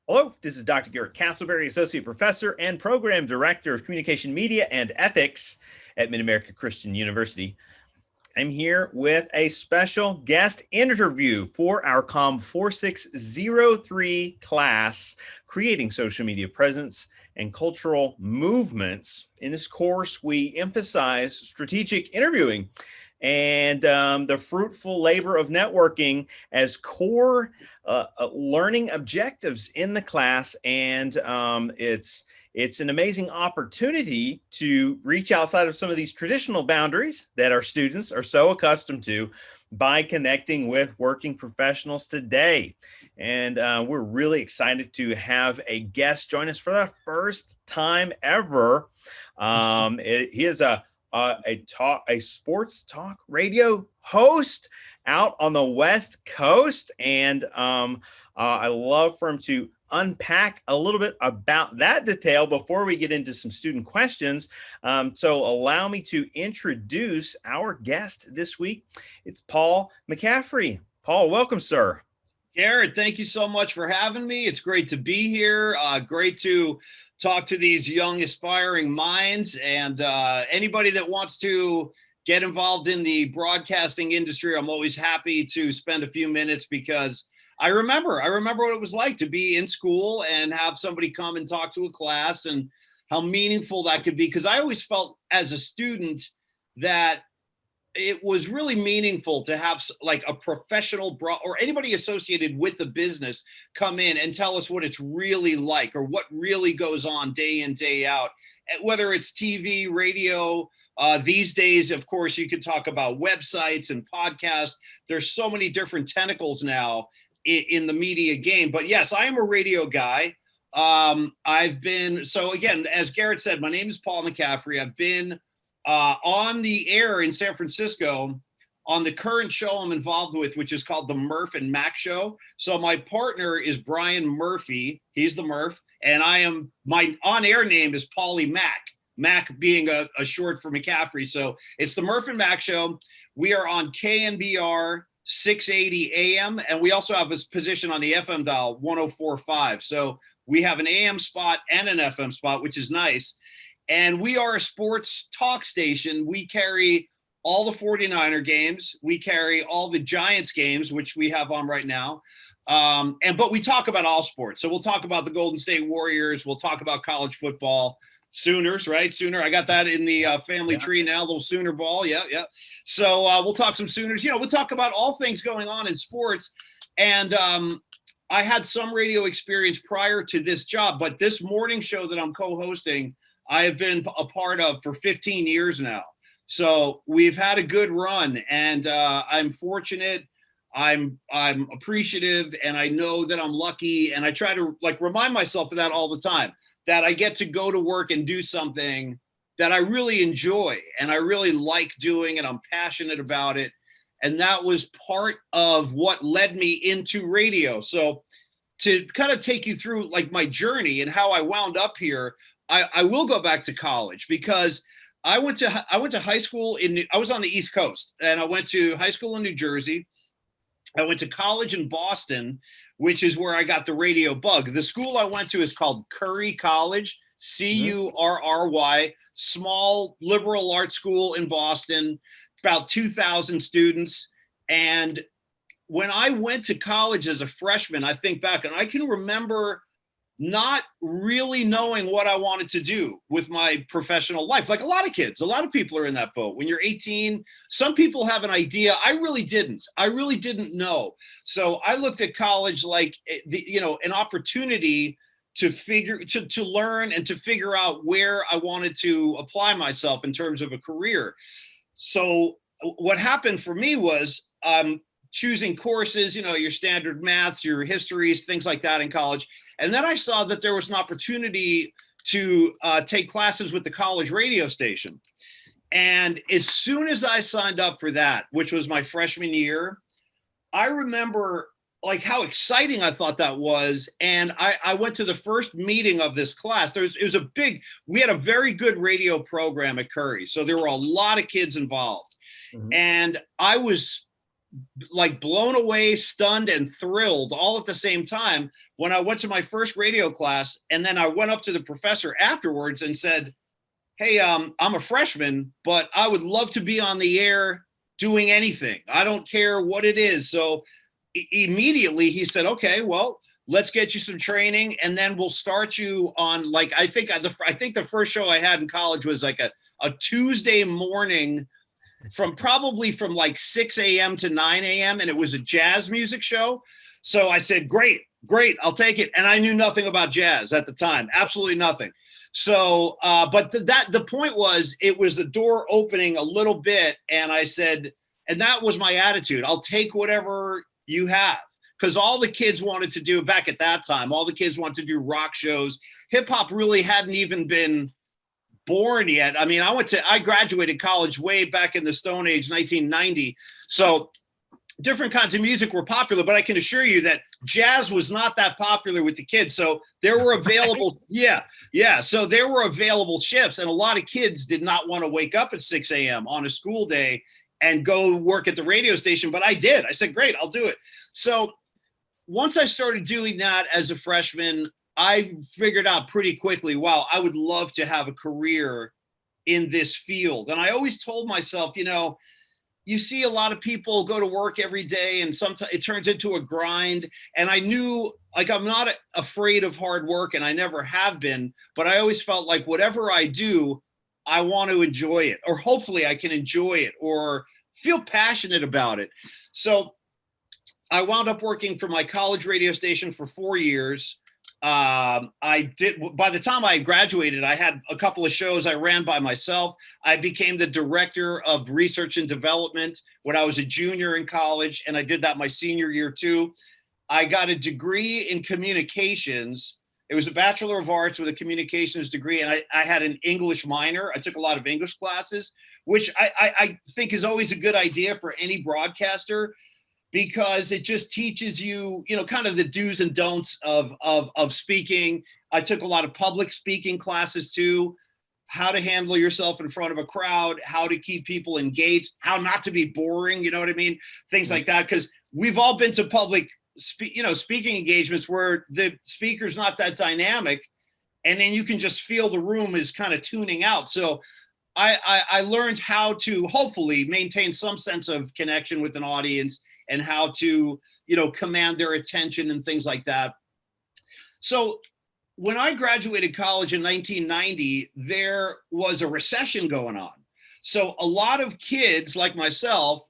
Hello, this is Dr. Garret Castleberry, Associate Professor and Program Director of Communication Media and Ethics at Mid-America Christian University. I'm here with a special guest interview for our COM 4603 class, Creating Social Media Presence and Cultural Movements. In this course, we emphasize strategic interviewing and the fruitful labor of networking as core learning objectives in the class. And it's an amazing opportunity to reach outside of some of these traditional boundaries that our students are so accustomed to by connecting with working professionals today. And we're really excited to have a guest join us for the first time ever. He is a sports talk radio host out on the West Coast, and I love for him to unpack a little bit about that detail before we get into some student questions. So allow me to introduce our guest this week. It's Paul McCaffrey. Paul, welcome, sir. Garret, thank you so much for having me. It's great to be here. Great to talk to these young, aspiring minds, and anybody that wants to get involved in the broadcasting industry. I'm always happy to spend a few minutes because I remember what it was like to be in school and have somebody come and talk to a class and how meaningful that could be. Because I always felt as a student that it was really meaningful to have like a professional or anybody associated with the business come in and tell us what it's really like or what really goes on day in, day out, whether it's TV, radio. These days, of course, you could talk about websites and podcasts. There's so many different tentacles now in the media game. But yes, I am a radio guy. So again, as Garret said, my name is Paul McCaffrey. I've been on the air in San Francisco on the current show I'm involved with, which is called the Murph and Mac Show. So my partner is Brian Murphy. He's the Murph. And my on-air name is Paulie Mac. Mac being a short for McCaffrey. So it's the Murph and Mac Show. We are on KNBR 680 AM. And we also have a position on the FM dial 1045. So we have an AM spot and an FM spot, which is nice. And we are a sports talk station. We carry all the 49er games. We carry all the Giants games, which we have on right now. But we talk about all sports. So we'll talk about the Golden State Warriors. We'll talk about college football. Sooners, right? Sooner. I got that in the family tree now, little Sooner ball. Yeah. So we'll talk some Sooners. We'll talk about all things going on in sports. And I had some radio experience prior to this job, but this morning show that I'm co-hosting, I have been a part of for 15 years now. So we've had a good run, and I'm fortunate. I'm appreciative, and I know that I'm lucky, and I try to remind myself of that all the time, that I get to go to work and do something that I really enjoy and I really like doing, and I'm passionate about it. And that was part of what led me into radio. So to kind of take you through my journey and how I wound up here, I will go back to college because I went to high school I was on the East Coast, and I went to high school in New Jersey. I went to college in Boston, which is where I got the radio bug. The school I went to is called Curry College, Curry, small liberal arts school in Boston, about 2,000 students. And when I went to college as a freshman, I think back and I can remember not really knowing what I wanted to do with my professional life. Like a lot of kids, a lot of people are in that boat. When you're 18, some people have an idea. I really didn't know. So I looked at college like, an opportunity to learn and to figure out where I wanted to apply myself in terms of a career. So what happened for me was choosing courses, your standard maths, your histories, things like that in college. And then I saw that there was an opportunity to take classes with the college radio station. And as soon as I signed up for that, which was my freshman year, I remember how exciting I thought that was. And I went to the first meeting of this class. We had a very good radio program at Curry. So there were a lot of kids involved. Mm-hmm. And I was like blown away, stunned, and thrilled all at the same time when I went to my first radio class. And then I went up to the professor afterwards and said, hey, I'm a freshman, but I would love to be on the air doing anything. I don't care what it is. So immediately he said, okay, well, let's get you some training, and then we'll start you on, like, I think the first show I had in college was like a Tuesday morning from like 6 a.m. to 9 a.m. And it was a jazz music show. So I said, great, I'll take it. And I knew nothing about jazz at the time, absolutely nothing. So, but the point was, it was the door opening a little bit. And I said, and that was my attitude. I'll take whatever you have. Because all the kids wanted to do back at that time, all the kids wanted to do rock shows. Hip hop really hadn't even been born yet. I mean, I graduated college way back in the Stone Age, 1990. So different kinds of music were popular, but I can assure you that jazz was not that popular with the kids. So there were available, So there were available shifts, and a lot of kids did not want to wake up at 6 a.m. on a school day and go work at the radio station. But I did. I said, great, I'll do it. So once I started doing that as a freshman, I figured out pretty quickly, wow, I would love to have a career in this field. And I always told myself, you see a lot of people go to work every day, and sometimes it turns into a grind. And I knew, like, I'm not afraid of hard work, and I never have been, but I always felt like whatever I do, I want to enjoy it, or hopefully I can enjoy it or feel passionate about it. So I wound up working for my college radio station for 4 years. By the time I graduated, I had a couple of shows I ran by myself. I became the director of research and development when I was a junior in college, and I did that my senior year too. I got a degree in communications. It was a Bachelor of Arts with a communications degree, and I had an English minor. I took a lot of English classes, which I think is always a good idea for any broadcaster, because it just teaches you, kind of the do's and don'ts of speaking. I took a lot of public speaking classes too, how to handle yourself in front of a crowd, how to keep people engaged, how not to be boring, you know what I mean? Things like that, because we've all been to public speaking engagements where the speaker's not that dynamic, and then you can just feel the room is kind of tuning out. So I learned how to hopefully maintain some sense of connection with an audience, and how to, command their attention and things like that. So when I graduated college in 1990, there was a recession going on. So a lot of kids like myself,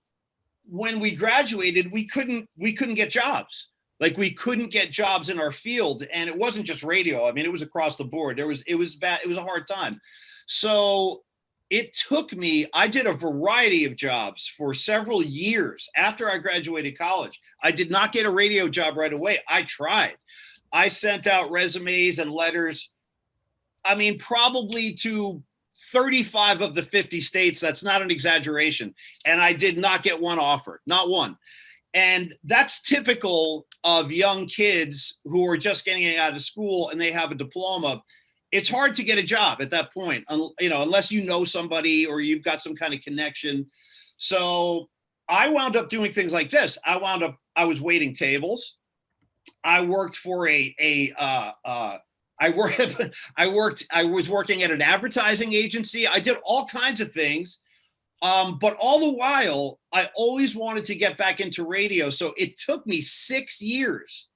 when we graduated, we couldn't get jobs. Like, we couldn't get jobs in our field. And it wasn't just radio. I mean, it was across the board. It was bad. It was a hard time. So it took me, I did a variety of jobs for several years after I graduated college. I did not get a radio job right away. I tried. I sent out resumes and letters, I mean, probably to 35 of the 50 states. That's not an exaggeration. And I did not get one offer, not one. And that's typical of young kids who are just getting out of school and they have a diploma. It's hard to get a job at that point, unless you know somebody or you've got some kind of connection. So I wound up doing things like this. I was waiting tables. I worked for I was working at an advertising agency. I did all kinds of things. But all the while, I always wanted to get back into radio. So it took me 6 years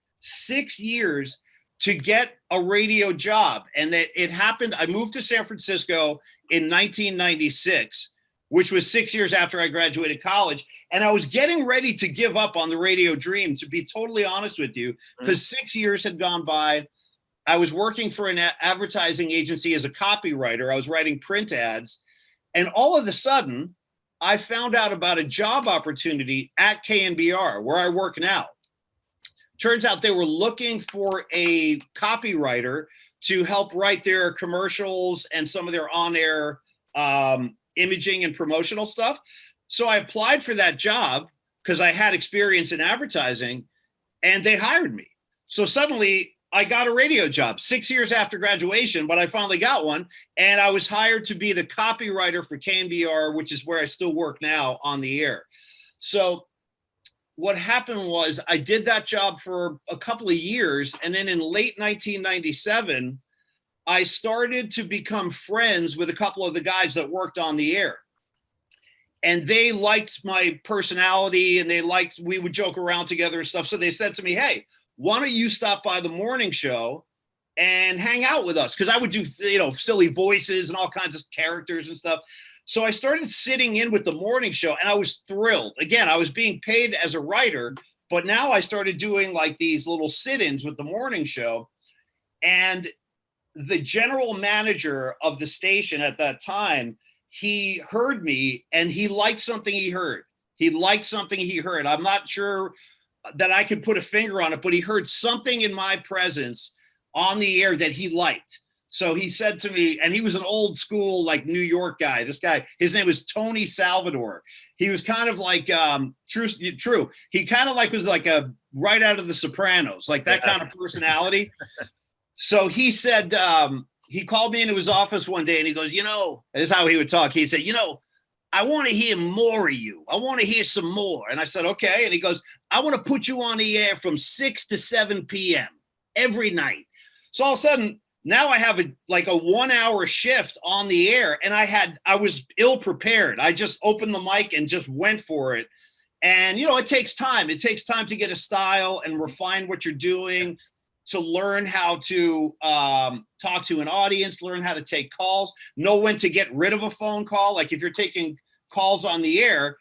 to get a radio job. And that it happened. I moved to San Francisco in 1996, which was 6 years after I graduated college. And I was getting ready to give up on the radio dream, to be totally honest with you, because 6 years had gone by. I was working for an advertising agency as a copywriter. I was writing print ads. And all of a sudden, I found out about a job opportunity at KNBR, where I work now. Turns out they were looking for a copywriter to help write their commercials and some of their on-air imaging and promotional stuff. So I applied for that job because I had experience in advertising, and they hired me. So suddenly I got a radio job 6 years after graduation, but I finally got one. And I was hired to be the copywriter for KNBR, which is where I still work now on the air. So what happened was I did that job for a couple of years. And then in late 1997, I started to become friends with a couple of the guys that worked on the air. And they liked my personality and we would joke around together and stuff. So they said to me, hey, why don't you stop by the morning show and hang out with us? Because I would do, silly voices and all kinds of characters and stuff. So I started sitting in with the morning show and I was thrilled. Again, I was being paid as a writer, but now I started doing like these little sit-ins with the morning show. And the general manager of the station at that time, he heard me and he liked something he heard. I'm not sure that I could put a finger on it, but he heard something in my presence on the air that he liked. So he said to me, and he was an old school, like New York guy. This guy, his name was Tony Salvador. He was kind of like true. He kind of was like a right out of The Sopranos, like that kind of personality. So he said, he called me into his office one day and he goes, this is how he would talk. He said, I want to hear more of you. I want to hear some more. And I said, okay. And he goes, I want to put you on the air from 6 to 7 p.m. every night. So all of a sudden, now I have a 1 hour shift on the air and I was ill prepared. I just opened the mic and just went for it. And, it takes time. It takes time to get a style and refine what you're doing, to learn how to talk to an audience, learn how to take calls, know when to get rid of a phone call. Like if you're taking calls on the air,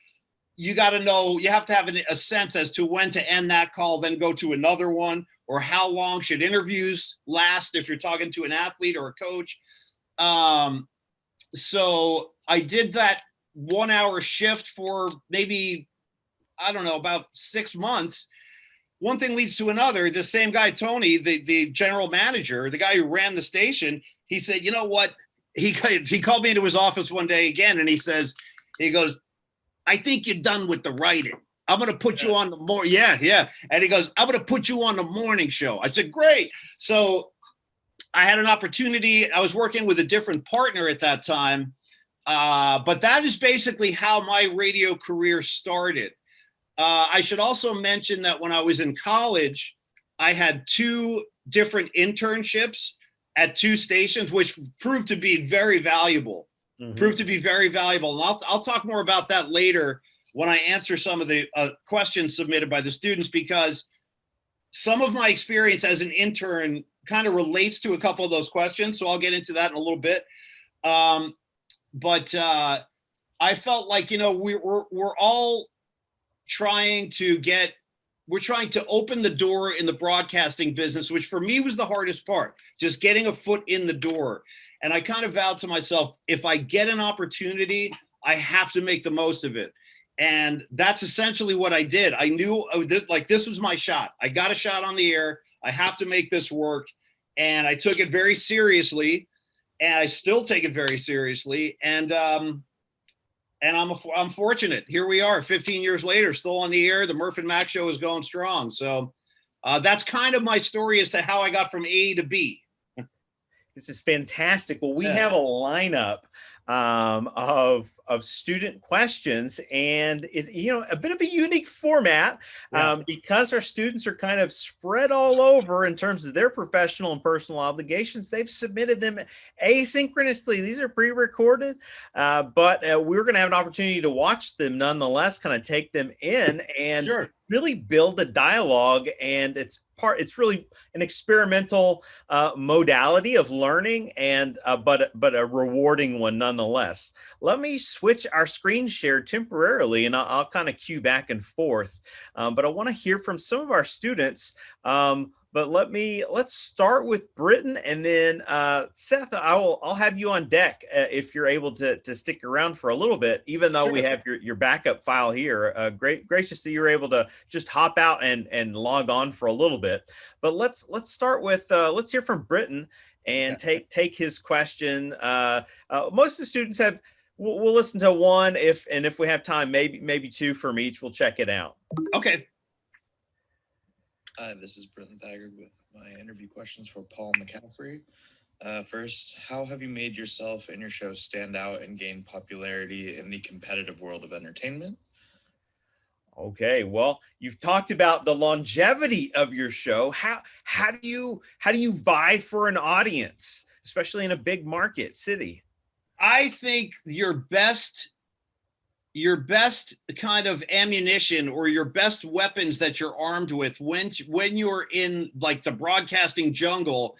you got to know, you have to have a sense as to when to end that call, then go to another one, or how long should interviews last if you're talking to an athlete or a coach. So I did that 1 hour shift for maybe, I don't know, about 6 months. One thing leads to another. The same guy, Tony, the general manager, the guy who ran the station, he said, you know what? He called me into his office one day again, and he goes, I think you're done with the writing. I'm going to put you on the morning. Yeah. And he goes, I'm going to put you on the morning show. I said, great. So I had an opportunity. I was working with a different partner at that time. But that is basically how my radio career started. I should also mention that when I was in college, I had 2 different internships at 2 stations, which proved to be very valuable. And I'll talk more about that later when I answer some of the questions submitted by the students, because some of my experience as an intern kind of relates to a couple of those questions. So I'll get into that in a little bit. But I felt like, we're all trying to open the door in the broadcasting business, which for me was the hardest part, just getting a foot in the door. And I kind of vowed to myself, if I get an opportunity, I have to make the most of it. And that's essentially what I did. I knew this was my shot. I got a shot on the air. I have to make this work. And I took it very seriously, and I still take it very seriously. And I'm fortunate. Here we are 15 years later, still on the air. The Murph and Mac show is going strong. So that's kind of my story as to how I got from A to B. This is fantastic. Well, we have a lineup of student questions, and it's a bit of a unique format because our students are kind of spread all over in terms of their professional and personal obligations. They've submitted them asynchronously. These are pre-recorded, but we're going to have an opportunity to watch them nonetheless, kind of take them in and really build a dialogue. And it's really an experimental modality of learning, and but a rewarding one nonetheless. Let me switch our screen share temporarily, and I'll kind of cue back and forth. But I want to hear from some of our students. But let's start with Britton, and then Seth, I'll have you on deck if you're able to stick around for a little bit, even though we have your backup file here. Gracious that you're able to just hop out and log on for a little bit. But let's start with let's hear from Britton and take his question. Most of the students have. We'll listen to one if we have time, maybe 2 from each. We'll check it out. Okay. Hi, this is Britton Thagard with my interview questions for Paul McCaffrey. First, how have you made yourself and your show stand out and gain popularity in the competitive world of entertainment? Okay, well, you've talked about the longevity of your show. How do you vie for an audience, especially in a big market city? I think your best kind of ammunition or your best weapons that you're armed with when you're in like the broadcasting jungle,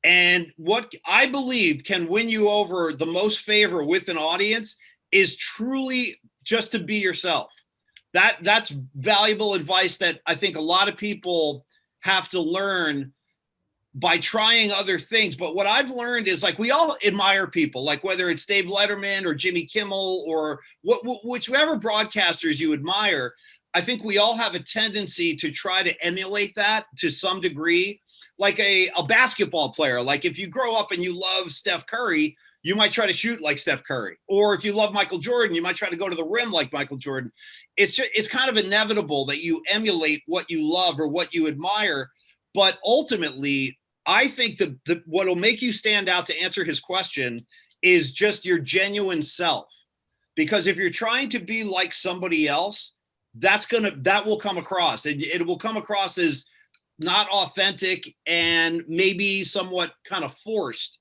and what I believe can win you over the most favor with an audience is truly just to be yourself. That's valuable advice that I think a lot of people have to learn by trying other things. But what I've learned is like we all admire people, like whether it's Dave Letterman or Jimmy Kimmel or whichever broadcasters you admire. I think we all have a tendency to try to emulate that to some degree, like a basketball player. Like if you grow up and you love Steph Curry, you might try to shoot like Steph Curry. Or if you love Michael Jordan, you might try to go to the rim like Michael Jordan. It's kind of inevitable that you emulate what you love or what you admire. But ultimately, I think what will make you stand out, to answer his question, is just your genuine self. Because if you're trying to be like somebody else, that will come across, and it will come across as not authentic and maybe somewhat kind of forced.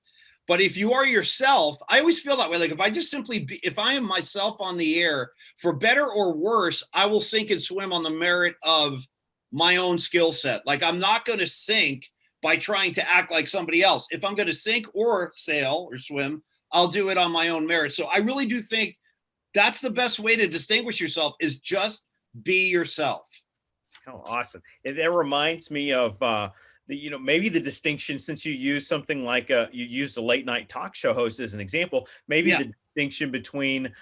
But if you are yourself, I always feel that way. Like if I just if I am myself on the air, for better or worse, I will sink and swim on the merit of my own skill set. Like I'm not going to sink by trying to act like somebody else. If I'm going to sink or sail or swim, I'll do it on my own merit. So I really do think that's the best way to distinguish yourself, is just be yourself. Oh, awesome. And that reminds me of maybe the distinction, since you use something like you used a late night talk show host as an example, maybe the distinction between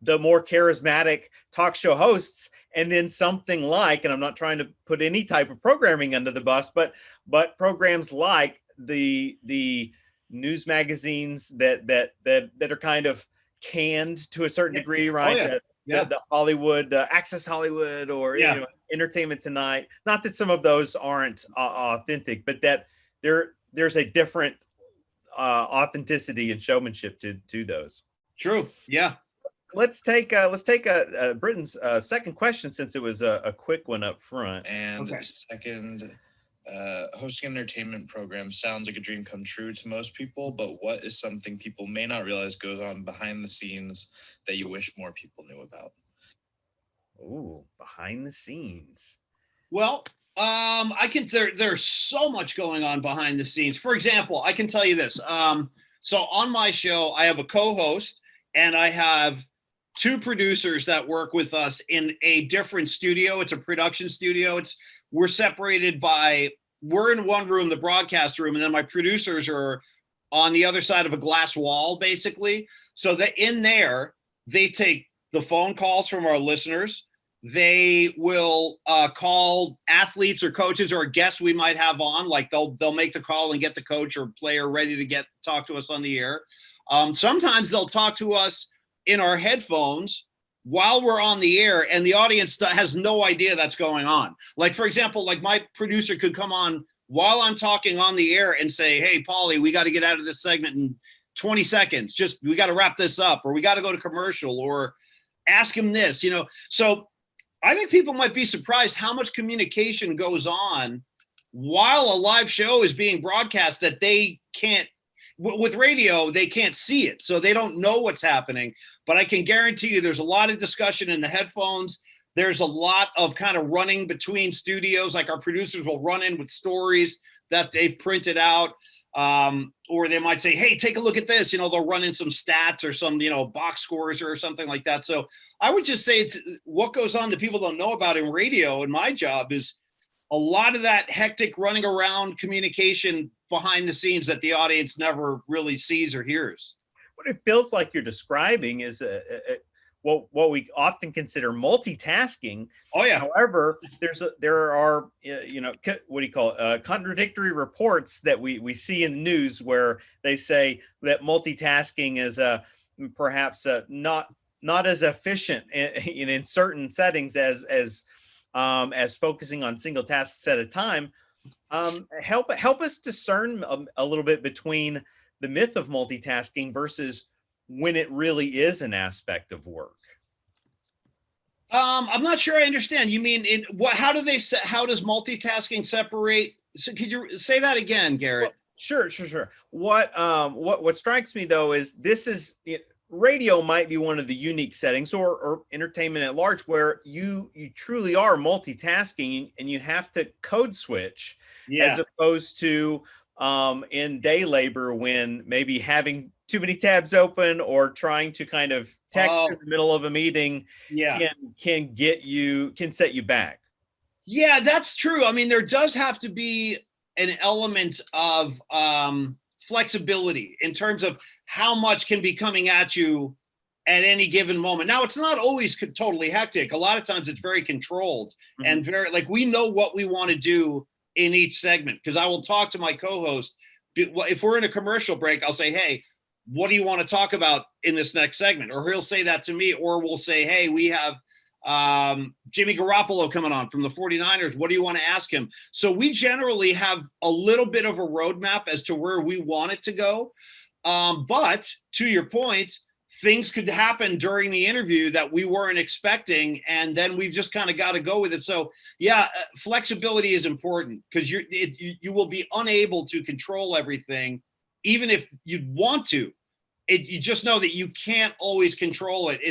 the more charismatic talk show hosts and then something like, and I'm not trying to put any type of programming under the bus, but programs like the news magazines that are kind of canned to a certain degree, right? Oh, yeah. The Hollywood, Access Hollywood, or Entertainment Tonight. Not that some of those aren't authentic, but that there's a different authenticity and showmanship to those. True. Yeah. Let's take Britton's second question, since it was a quick one up front. And second, hosting an entertainment program sounds like a dream come true to most people, but what is something people may not realize goes on behind the scenes that you wish more people knew about? Ooh, behind the scenes. Well, there's so much going on behind the scenes. For example, I can tell you this. So on my show, I have a co-host and I have two producers that work with us in a different studio. It's a production studio. We're separated we're in one room, the broadcast room, and then my producers are on the other side of a glass wall, basically. So that in there, they take the phone calls from our listeners. They will call athletes or coaches or guests we might have on. Like they'll make the call and get the coach or player ready to talk to us on the air. Sometimes they'll talk to us in our headphones while we're on the air, and the audience has no idea that's going on. Like, for example, like my producer could come on while I'm talking on the air and say, "Hey, Paulie, we got to get out of this segment in 20 seconds. We got to wrap this up, or we got to go to commercial, or ask him this," So I think people might be surprised how much communication goes on while a live show is being broadcast that they can't. With radio, they can't see it, so they don't know what's happening. But I can guarantee you there's a lot of discussion in the headphones. There's a lot of kind of running between studios. Like our producers will run in with stories that they've printed out. Or they might say, "Hey, take a look at this." They'll run in some stats or some, box scores or something like that. So I would just say it's what goes on that people don't know about in radio. And my job is a lot of that hectic running around communication behind the scenes that the audience never really sees or hears. What it feels like you're describing is what we often consider multitasking. Oh yeah. However, there are what do you call it? Contradictory reports that we see in the news where they say that multitasking is perhaps not as efficient in certain settings as focusing on single tasks at a time. Help us discern a little bit between the myth of multitasking versus when it really is an aspect of work. I'm not sure I understand. You mean how does multitasking separate? So could you say that again, Garrett? Well, sure. What strikes me though is radio might be one of the unique settings, or entertainment at large, where you truly are multitasking and you have to code switch, as opposed to in day labor, when maybe having too many tabs open or trying to kind of text in the middle of a meeting can set you back. Yeah, that's true. I mean, there does have to be an element of flexibility in terms of how much can be coming at you at any given moment. Now, it's not always totally hectic. A lot of times it's very controlled and very, like, we know what we want to do in each segment, because I will talk to my co-host. If we're in a commercial break, I'll say, hey, what do you want to talk about in this next segment? Or he'll say that to me, or we'll say, hey, we have Jimmy Garoppolo coming on from the 49ers. What do you want to ask him? So we generally have a little bit of a roadmap as to where we want it to go. But to your point, things could happen during the interview that we weren't expecting, and then we've just kind of got to go with it. So yeah, flexibility is important, because you will be unable to control everything, even if you'd want to. You just know that you can't always control it.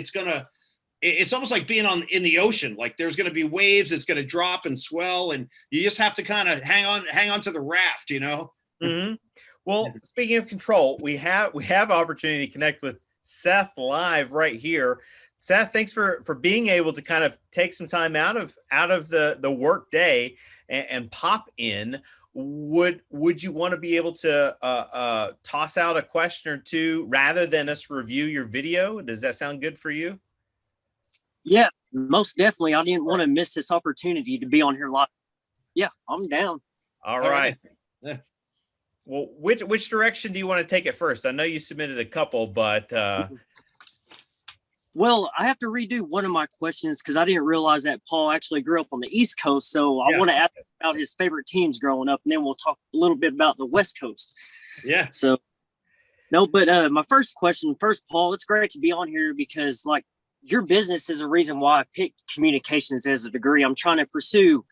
It's almost like being in the ocean. Like, there's going to be waves, it's going to drop and swell, and you just have to kind of hang on to the raft, you know? Mm-hmm. Well, speaking of control, we have opportunity to connect with Seth live right here. Seth, thanks for being able to kind of take some time out of the work day and pop in. Would you want to be able to toss out a question or two rather than us review your video? Does that sound good for you? Yeah, most definitely. I didn't want to miss this opportunity to be on here live. Yeah, I'm down. All right. Yeah. Well, which direction do you want to take it first? I know you submitted a couple, but well, I have to redo one of my questions because I didn't realize that Paul actually grew up on the East Coast. So I want to ask about his favorite teams growing up, and then we'll talk a little bit about the West Coast. Yeah. So no, but my first question, Paul, it's great to be on here because, like, your business is a reason why I picked communications as a degree. I'm trying to pursue,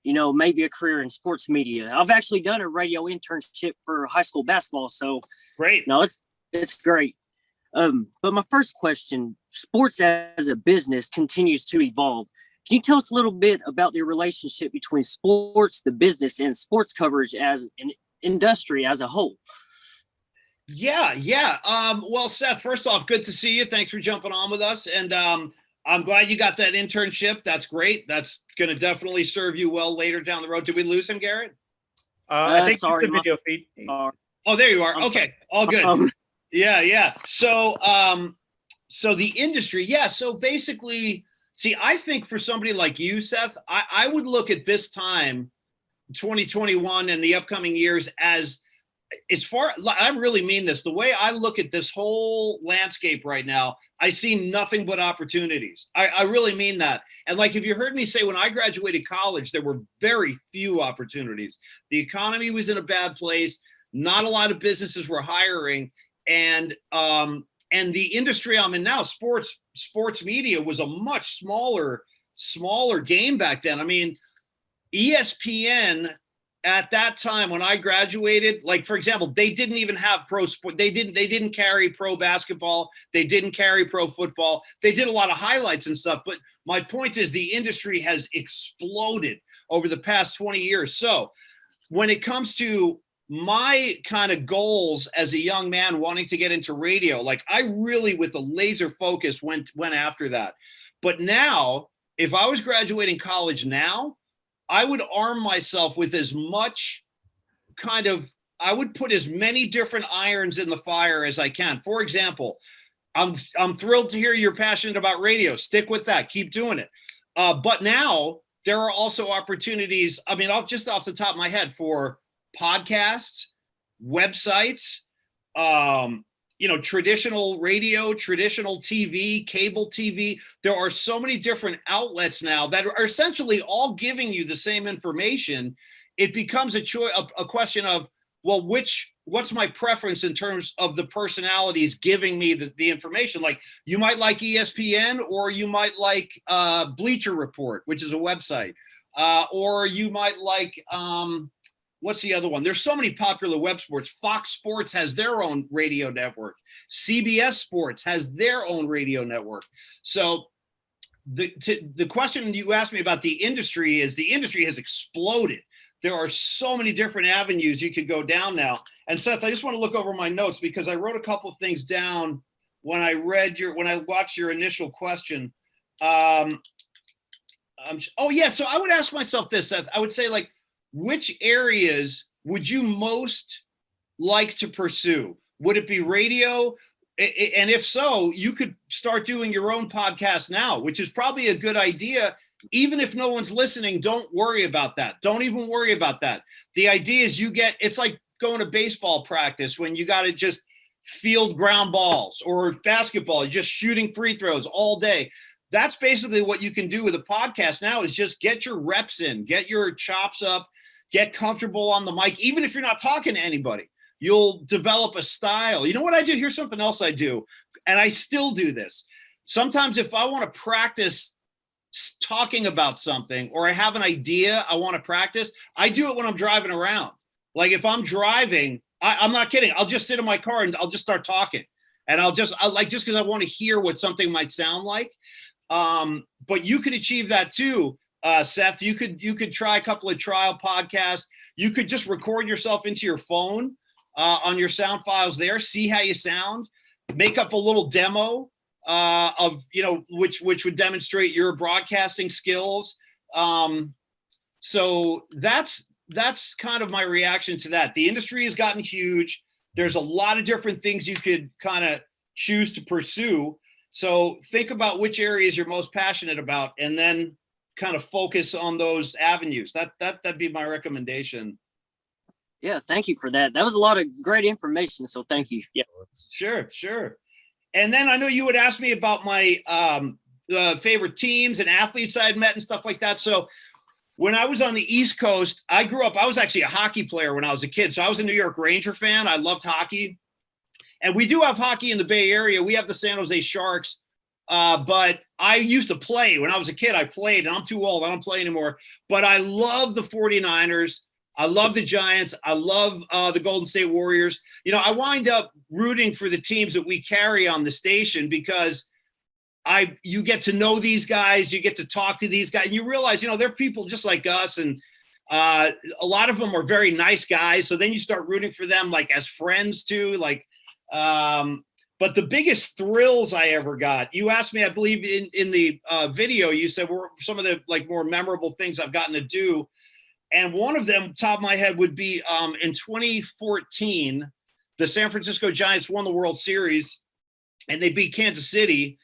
maybe a career in sports media. I've actually done a radio internship for high school basketball. So great. No, it's great. But my first question, sports as a business continues to evolve. Can you tell us a little bit about the relationship between sports, the business, and sports coverage as an industry as a whole? Yeah. Well, Seth, first off, good to see you. Thanks for jumping on with us. And I'm glad you got that internship. That's great. That's going to definitely serve you well later down the road. Did we lose him, Garrett? I think it's a video feed. Oh, there you are. Okay. All good. Yeah. So the industry, so basically, see, I think for somebody like you, Seth, I would look at this time, 2021 and the upcoming years, I really mean this. The way I look at this whole landscape right now, I see nothing but opportunities. I really mean that. And like, if you heard me say, when I graduated college, there were very few opportunities. The economy was in a bad place. Not a lot of businesses were hiring. And the industry I'm in now, sports media, was a much smaller game back then. I mean, ESPN at that time when I graduated, like, for example, they didn't even have pro sport. They didn't carry pro basketball. They didn't carry pro football. They did a lot of highlights and stuff. But my point is, the industry has exploded over the past 20 years. So when it comes to my kind of goals as a young man wanting to get into radio, like, I really, with a laser focus, went after that. But now, if I was graduating college now, I would arm myself with as much I would put as many different irons in the fire as I can. For example, I'm thrilled to hear you're passionate about radio. Stick with that. Keep doing it. But now there are also opportunities. I mean, just off the top of my head, for podcasts, websites, traditional radio, traditional TV, cable TV. There are so many different outlets now that are essentially all giving you the same information. It becomes a question of, well, what's my preference in terms of the personalities giving me the information? Like, you might like ESPN, or you might like Bleacher Report, which is a website, or you might like what's the other one? There's so many popular web sports. Fox Sports has their own radio network. CBS Sports has their own radio network. So the question you asked me about the industry is, the industry has exploded. There are so many different avenues you could go down now. And Seth, I just want to look over my notes, because I wrote a couple of things down when I watched your initial question. Oh yeah, so I would ask myself this, Seth. I would say, like, which areas would you most like to pursue? Would it be radio? And if so, you could start doing your own podcast now, which is probably a good idea. Even if no one's listening, don't worry about that. Don't even worry about that. The idea is it's like going to baseball practice when you got to just field ground balls, or basketball, you're just shooting free throws all day. That's basically what you can do with a podcast now, is just get your reps in, get your chops up, get comfortable on the mic. Even if you're not talking to anybody, you'll develop a style. You know what I do? Here's something else I do, and I still do this. Sometimes if I want to practice talking about something, or I have an idea I want to practice, I do it when I'm driving around. Like, if I'm driving, I'm not kidding, I'll just sit in my car and I'll just start talking. And just because I want to hear what something might sound like. But you could achieve that too, Seth. You could try a couple of trial podcasts. You could just record yourself into your phone on your sound files there, see how you sound, make up a little demo of, which would demonstrate your broadcasting skills. So that's kind of my reaction to that. The industry has gotten huge. There's a lot of different things you could kind of choose to pursue. So think about which areas you're most passionate about, and then kind of focus on those avenues. That'd be my recommendation. Yeah, thank you for that. That was a lot of great information, so thank you. Yeah. Sure. And then I know you would ask me about my favorite teams and athletes I had met and stuff like that. So when I was on the East Coast, I was actually a hockey player when I was a kid. So I was a New York Ranger fan. I loved hockey. And we do have hockey in the Bay Area. We have the San Jose Sharks. But I used to play. When I was a kid, I played, and I'm too old. I don't play anymore. But I love the 49ers. I love the Giants. I love the Golden State Warriors. I wind up rooting for the teams that we carry on the station, because you get to know these guys, you get to talk to these guys, and you realize, they're people just like us. And a lot of them are very nice guys. So then you start rooting for them, like, as friends too. Like, but the biggest thrills I ever got, you asked me, I believe in the video, you said were some of the more memorable things I've gotten to do. And one of them, top of my head, would be in 2014, the San Francisco Giants won the World Series, and they beat Kansas City.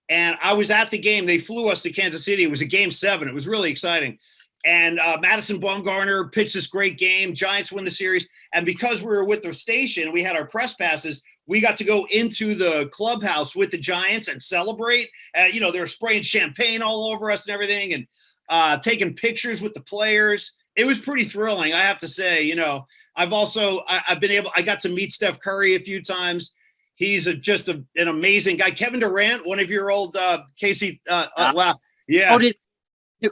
And I was at the game. They flew us to Kansas City. It was a Game 7. It was really exciting. And Madison Bumgarner pitched this great game. Giants win the series. And because we were with the station, we had our press passes, we got to go into the clubhouse with the Giants and celebrate. They were spraying champagne all over us and everything, and taking pictures with the players. It was pretty thrilling, I have to say. I got to meet Steph Curry a few times. He's just an amazing guy. Kevin Durant, one of your old Casey. Wow, yeah.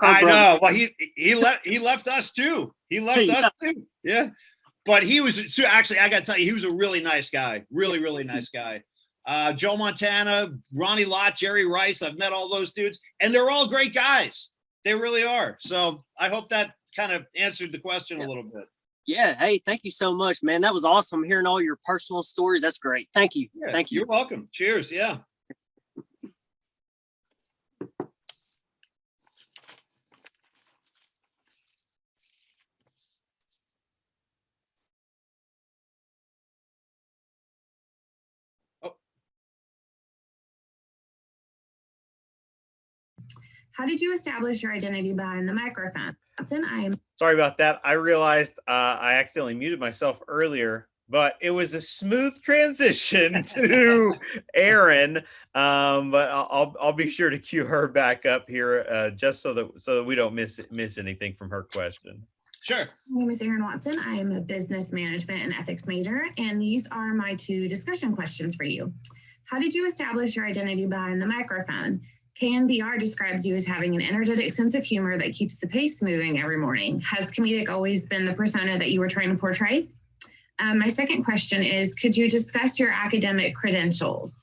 I know. Well, he left us too. Yeah. But he was actually, I got to tell you, he was a really nice guy. Really, really nice guy. Joe Montana, Ronnie Lott, Jerry Rice. I've met all those dudes, and they're all great guys. They really are. So I hope that kind of answered the question a little bit. Yeah. Hey, thank you so much, man. That was awesome hearing all your personal stories. That's great. Thank you. Yeah, thank you. You're welcome. Cheers. Yeah. How did you establish your identity behind the microphone? Sorry about that. I realized I accidentally muted myself earlier, but it was a smooth transition to Erin. But I'll be sure to cue her back up here just so that we don't miss anything from her question. Sure. My name is Erin Watson. I am a business management and ethics major, and these are my 2 discussion questions for you. How did you establish your identity behind the microphone? KNBR describes you as having an energetic sense of humor that keeps the pace moving every morning. Has comedic always been the persona that you were trying to portray? My second question is, could you discuss your academic credentials?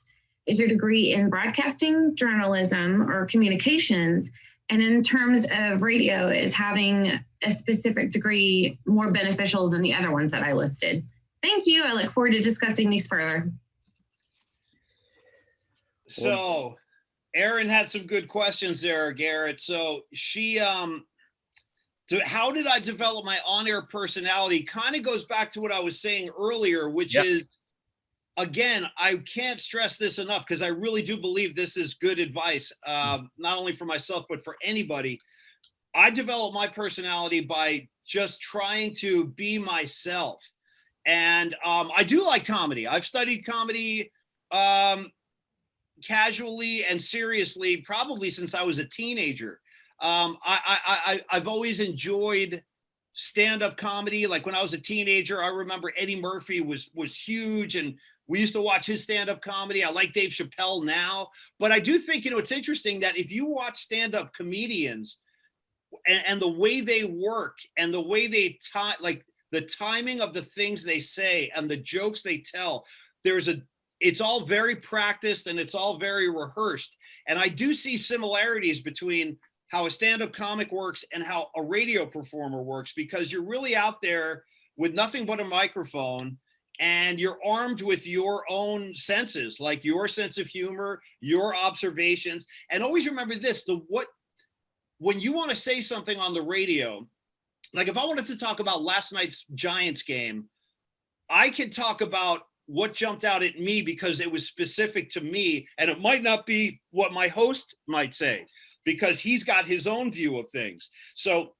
Is your degree in broadcasting, journalism, or communications? And in terms of radio, is having a specific degree more beneficial than the other ones that I listed? Thank you. I look forward to discussing these further. So Erin had some good questions there, Garrett. So she, so how did I develop my on-air personality? Kind of goes back to what I was saying earlier, which is, again, I can't stress this enough because I really do believe this is good advice, not only for myself, but for anybody. I developed my personality by just trying to be myself. And I do like comedy. I've studied comedy casually and seriously, probably since I was a teenager. I've always enjoyed stand-up comedy. Like when I was a teenager, I remember Eddie Murphy was huge, and we used to watch his stand-up comedy. I like Dave Chappelle now, but I do think, it's interesting that if you watch stand-up comedians and the way they work and the way they like the timing of the things they say and the jokes they tell, it's all very practiced and it's all very rehearsed. And I do see similarities between how a stand-up comic works and how a radio performer works, because you're really out there with nothing but a microphone and you're armed with your own senses, like your sense of humor, your observations. And always remember this, when you want to say something on the radio, like if I wanted to talk about last night's Giants game, I could talk about what jumped out at me because it was specific to me, and it might not be what my host might say because he's got his own view of things. So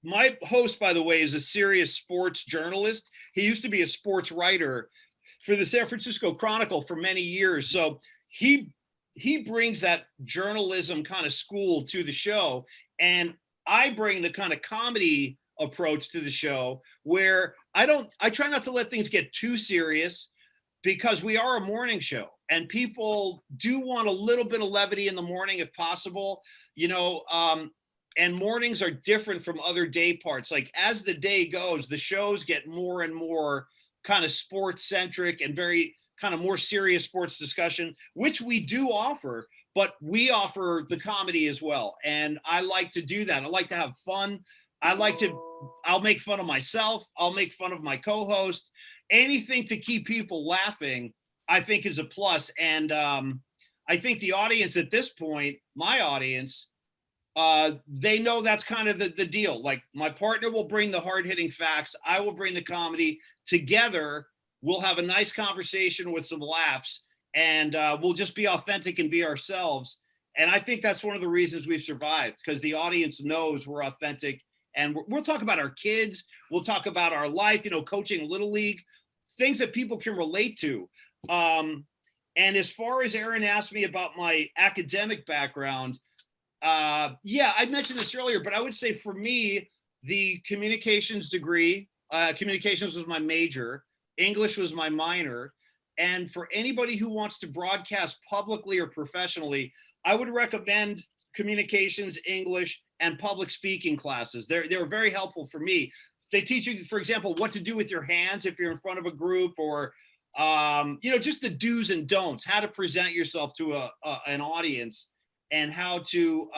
my host, by the way, is a serious sports journalist. He used to be a sports writer for the San Francisco Chronicle for many years. So he brings that journalism kind of school to the show, and I bring the kind of comedy approach to the show where I try not to let things get too serious because we are a morning show and people do want a little bit of levity in the morning if possible, and mornings are different from other day parts. Like as the day goes, the shows get more and more kind of sports centric and very kind of more serious sports discussion, which we do offer, but we offer the comedy as well. And I like to do that. I like to have fun. I'll make fun of myself. I'll make fun of my co-host. Anything to keep people laughing, I think is a plus. And I think the audience at this point, my audience, they know that's kind of the deal. Like my partner will bring the hard-hitting facts. I will bring the comedy. Together, we'll have a nice conversation with some laughs, and we'll just be authentic and be ourselves. And I think that's one of the reasons we've survived, because the audience knows we're authentic. And we'll talk about our kids. We'll talk about our life, coaching Little League, things that people can relate to. And as far as Erin asked me about my academic background, I mentioned this earlier, but I would say for me, the communications degree, communications was my major, English was my minor. And for anybody who wants to broadcast publicly or professionally, I would recommend communications, English, and public speaking classes. They're very helpful for me. They teach you, for example, what to do with your hands if you're in front of a group, or just the do's and don'ts, how to present yourself to an audience, and how to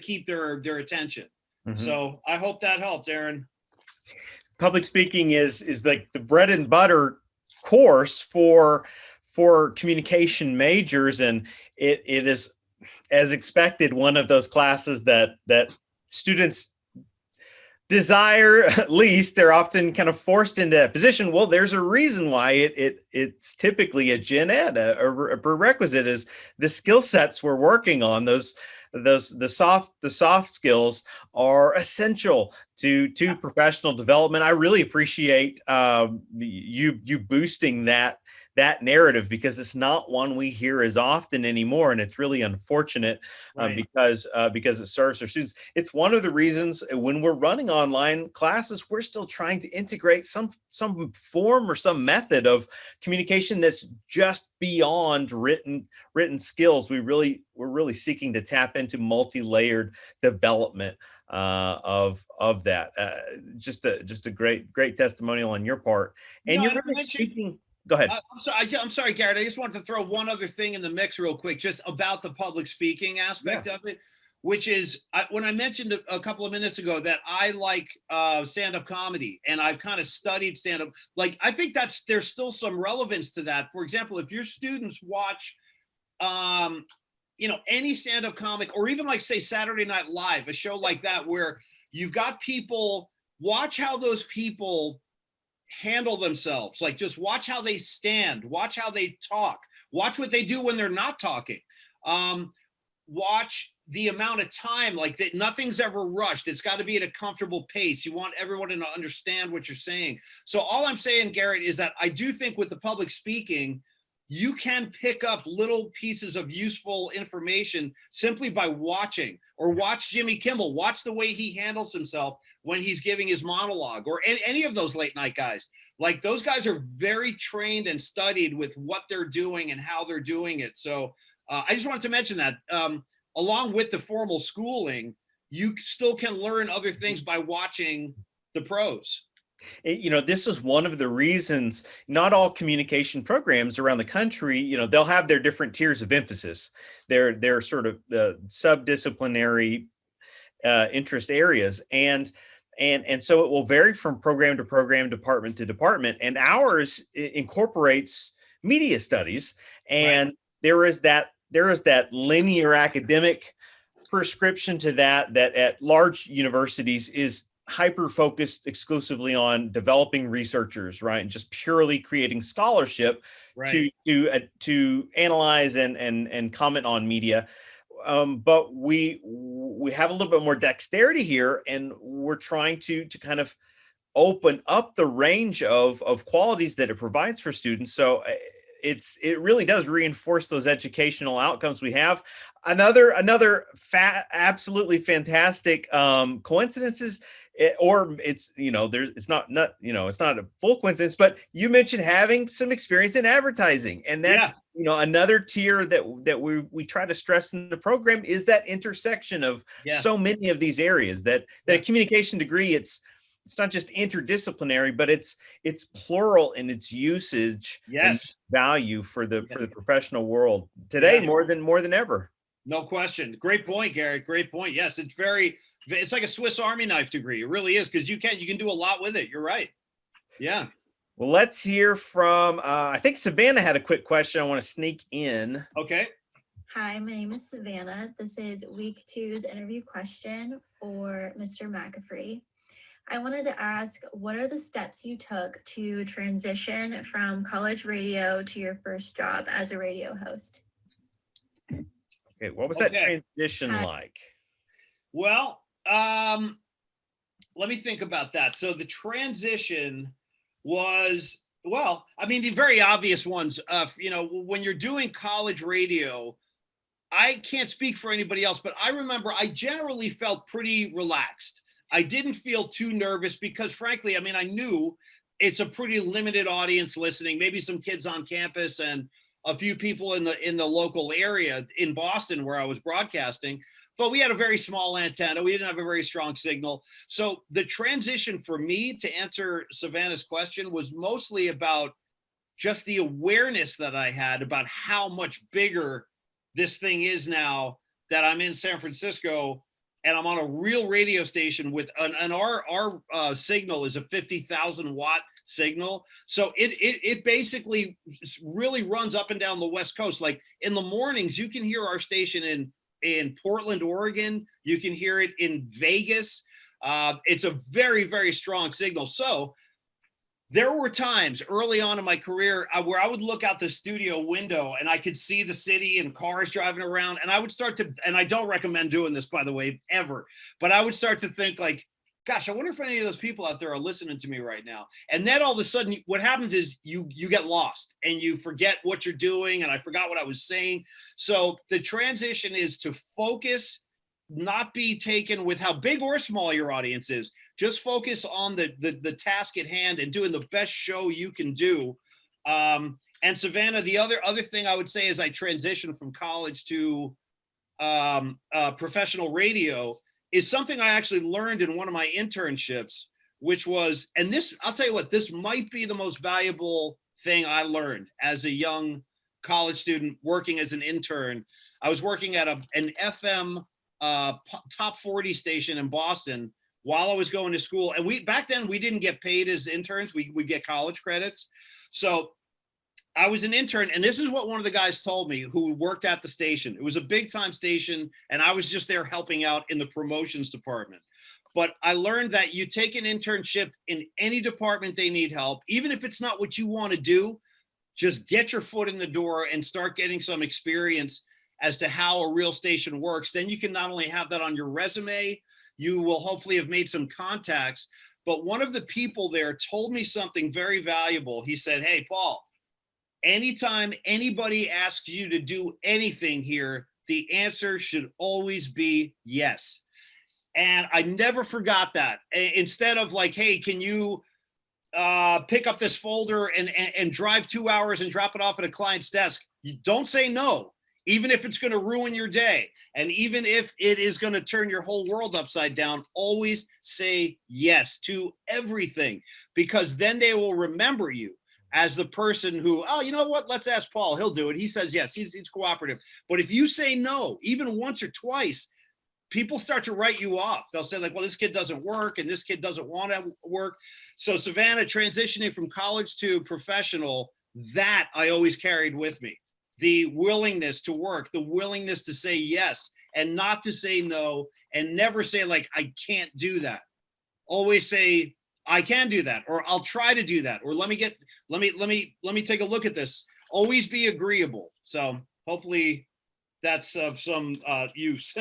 keep their attention. Mm-hmm. So I hope that helped, Erin. Public speaking is like the bread and butter course for communication majors, and it is, as expected, one of those classes that students desire least. They're often kind of forced into that position. Well, there's a reason why it's typically a gen ed, a prerequisite is the skill sets we're working on. The soft skills are essential to professional development. I really appreciate you boosting that that narrative, because it's not one we hear as often anymore, and it's really unfortunate Right. because it serves our students. It's one of the reasons when we're running online classes, we're still trying to integrate some form or some method of communication that's just beyond written skills. We're really seeking to tap into multi-layered development of that. Just a great testimonial on your part. And No, you're you really mentioned- speaking. Go ahead. I'm sorry, Garrett. I just wanted to throw one other thing in the mix real quick, just about the public speaking aspect of it, which is when I mentioned a couple of minutes ago that I like stand-up comedy, and I've kind of studied stand-up. Like, I think there's still some relevance to that. For example, if your students watch, any stand-up comic, or even like, say, Saturday Night Live, a show like that, where you've got people, watch how those people handle themselves. Like, just watch how they stand, watch how they talk, watch what they do when they're not talking. Watch the amount of time, like, that nothing's ever rushed. It's got to be at a comfortable pace. You want everyone to understand what you're saying. So all I'm saying, Garrett, is that I do think with the public speaking, you can pick up little pieces of useful information simply by watching, or watch Jimmy Kimmel, watch the way he handles himself when he's giving his monologue, or any of those late night guys. Like, those guys are very trained and studied with what they're doing and how they're doing it. So I just wanted to mention that along with the formal schooling, you still can learn other things by watching the pros. This is one of the reasons not all communication programs around the country, they'll have their different tiers of emphasis. They're sort of subdisciplinary interest areas. And so it will vary from program to program, department to department. And ours incorporates media studies. And there is that linear academic prescription to that at large universities is hyper focused exclusively on developing researchers, right? And just purely creating scholarship to analyze and comment on media. But we have a little bit more dexterity here, and we're trying to kind of open up the range of qualities that it provides for students. So it really does reinforce those educational outcomes we have. Another absolutely fantastic coincidences, it's not a full coincidence, but you mentioned having some experience in advertising, and that's another tier that we try to stress in the program, is that intersection of so many of these areas that a communication degree, it's not just interdisciplinary, but it's plural in its usage and value for the professional world today more than ever. No question. Great point, Garrett. Great point. Yes, it's like a Swiss Army knife degree. It really is, because you can do a lot with it. You're right. Yeah. Well, let's hear from, I think Savannah had a quick question I want to sneak in. Okay. Hi, my name is Savannah. This is week 2's interview question for Mr. McCaffrey. I wanted to ask, what are the steps you took to transition from college radio to your first job as a radio host? Okay, what was that transition like? Well, let me think about that. So the transition was, the very obvious ones. When you're doing college radio, I can't speak for anybody else, but I remember I generally felt pretty relaxed. I didn't feel too nervous because, frankly, I knew it's a pretty limited audience listening, maybe some kids on campus and a few people in the local area in Boston where I was broadcasting, but we had a very small antenna. We didn't have a very strong signal. So the transition for me, to answer Savannah's question, was mostly about just the awareness that I had about how much bigger this thing is now, that I'm in San Francisco and I'm on a real radio station with our signal is a 50,000 watt signal. So it basically really runs up and down the West Coast. Like, in the mornings, you can hear our station in Portland, Oregon. You can hear it in Vegas. It's a very, very strong signal. So there were times early on in my career where I would look out the studio window and I could see the city and cars driving around, and I would start to, and I don't recommend doing this, by the way, ever, but I would start to think, like, gosh, I wonder if any of those people out there are listening to me right now. And then all of a sudden, what happens is you get lost and you forget what you're doing. And I forgot what I was saying. So the transition is to focus, not be taken with how big or small your audience is. Just focus on the task at hand and doing the best show you can do. And Savannah, the other thing I would say is I transitioned from college to professional radio is something I actually learned in one of my internships, which was, and this, I'll tell you what, this might be the most valuable thing I learned as a young college student working as an intern. I was working at an FM top 40 station in Boston while I was going to school. And back then we didn't get paid as interns. We would get college credits. So I was an intern, and this is what one of the guys told me who worked at the station. It was a big time station, and I was just there helping out in the promotions department. But I learned that you take an internship in any department they need help, even if it's not what you want to do, just get your foot in the door and start getting some experience as to how a real station works. Then you can not only have that on your resume, you will hopefully have made some contacts. But one of the people there told me something very valuable. He said, "Hey, Paul, anytime anybody asks you to do anything here, the answer should always be yes." And I never forgot that. Instead of like, "Hey, can you pick up this folder and drive 2 hours and drop it off at a client's desk?" You don't say no, even if it's going to ruin your day. And even if it is going to turn your whole world upside down, always say yes to everything, because then they will remember you as the person who, "Oh, you know what? Let's ask Paul. He'll do it. He says yes. He's cooperative." But if you say no, even once or twice, people start to write you off. They'll say like, "Well, this kid doesn't work and this kid doesn't want to work." So Savannah, transitioning from college to professional, that I always carried with me. The willingness to work, the willingness to say yes and not to say no, and never say like, "I can't do that." Always say, "I can do that," or "I'll try to do that," or let me take a look at this." Always be agreeable. So hopefully that's of some use.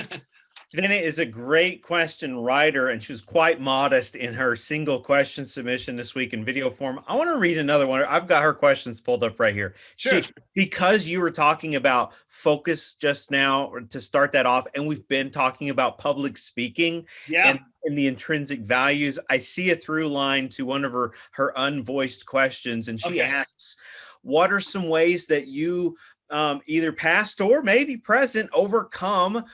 Savannah is a great question writer, and she was quite modest in her single question submission this week in video form. I want to read another one. I've got her questions pulled up right here. Sure. Because you were talking about focus just now to start that off, and we've been talking about public speaking and the intrinsic values, I see a through line to one of her unvoiced questions, and she asks, what are some ways that you either past or maybe present overcome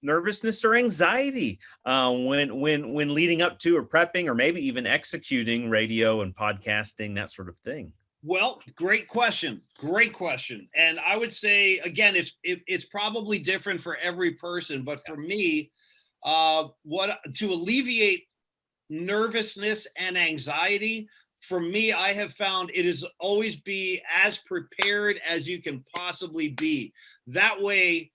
nervousness or anxiety when leading up to or prepping or maybe even executing radio and podcasting, that sort of thing? Well, great question. Great question. And I would say, again, it's probably different for every person, but for me, what to alleviate nervousness and anxiety, for me, I have found it is always be as prepared as you can possibly be. That way,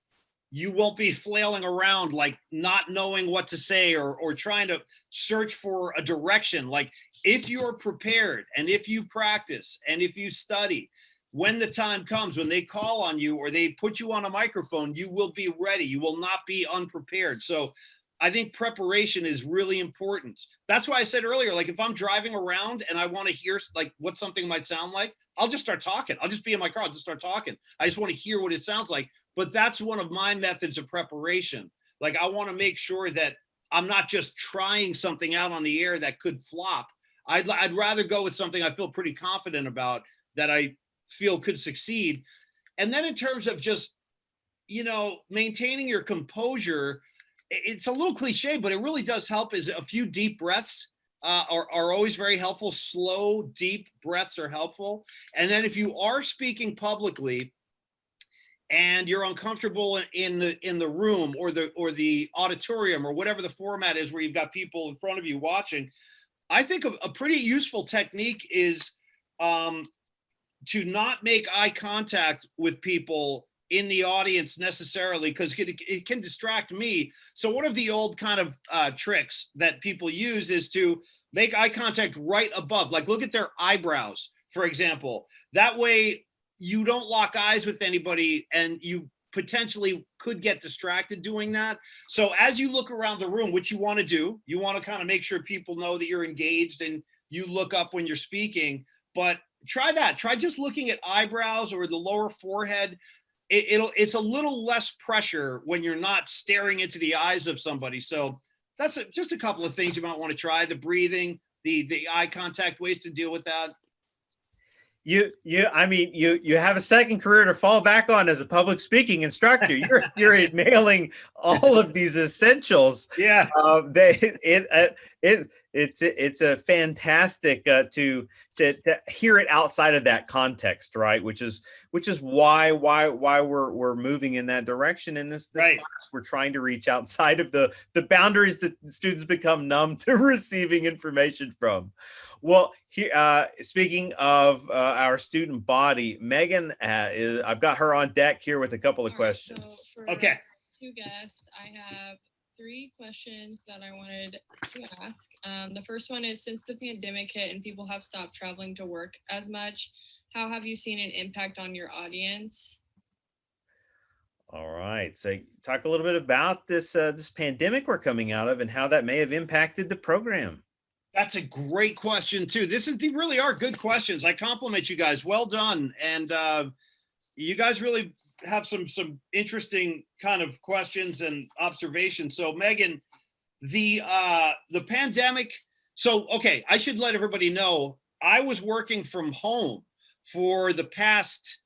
you won't be flailing around like not knowing what to say or trying to search for a direction. Like if you're prepared and if you practice and if you study, when the time comes, when they call on you or they put you on a microphone, you will be ready. You will not be unprepared. So I think preparation is really important. That's why I said earlier, like if I'm driving around and I want to hear like what something might sound like, I'll just start talking. I'll just be in my car. I'll just start talking. I just want to hear what it sounds like. But that's one of my methods of preparation. Like I want to make sure that I'm not just trying something out on the air that could flop. I'd rather go with something I feel pretty confident about that I feel could succeed. And then in terms of just, maintaining your composure, it's a little cliche, but it really does help. Is a few deep breaths are always very helpful. Slow, deep breaths are helpful. And then if you are speaking publicly and you're uncomfortable in the room or the auditorium or whatever the format is where you've got people in front of you watching, I think a pretty useful technique is to not make eye contact with people in the audience necessarily, because it can distract me. So one of the old kind of tricks that people use is to make eye contact right above, like look at their eyebrows, for example. That way you don't lock eyes with anybody and you potentially could get distracted doing that. So as you look around the room, which you want to do, you want to kind of make sure people know that you're engaged and you look up when you're speaking, but try that. Try just looking at eyebrows or the lower forehead. It's a little less pressure when you're not staring into the eyes of somebody. So that's just a couple of things you might want to try: the breathing, the eye contact, ways to deal with that. You have a second career to fall back on as a public speaking instructor. You're nailing all of these essentials. Yeah. It's a fantastic to hear it outside of that context, right? Which is why we're moving in that direction in this right. class. We're trying to reach outside of the boundaries that students become numb to receiving information from. Well, here, speaking of our student body, Megan, I've got her on deck here with a couple of questions. So for okay. 2 guests, I have 3 questions that I wanted to ask. The first one is, since the pandemic hit and people have stopped traveling to work as much, how have you seen an impact on your audience? All right. So talk a little bit about this pandemic we're coming out of and how that may have impacted the program. That's a great question too. These really are good questions. I compliment you guys. Well done. And you guys really have some interesting kind of questions and observations. So Megan, the pandemic. So, okay, I should let everybody know I was working from home for the past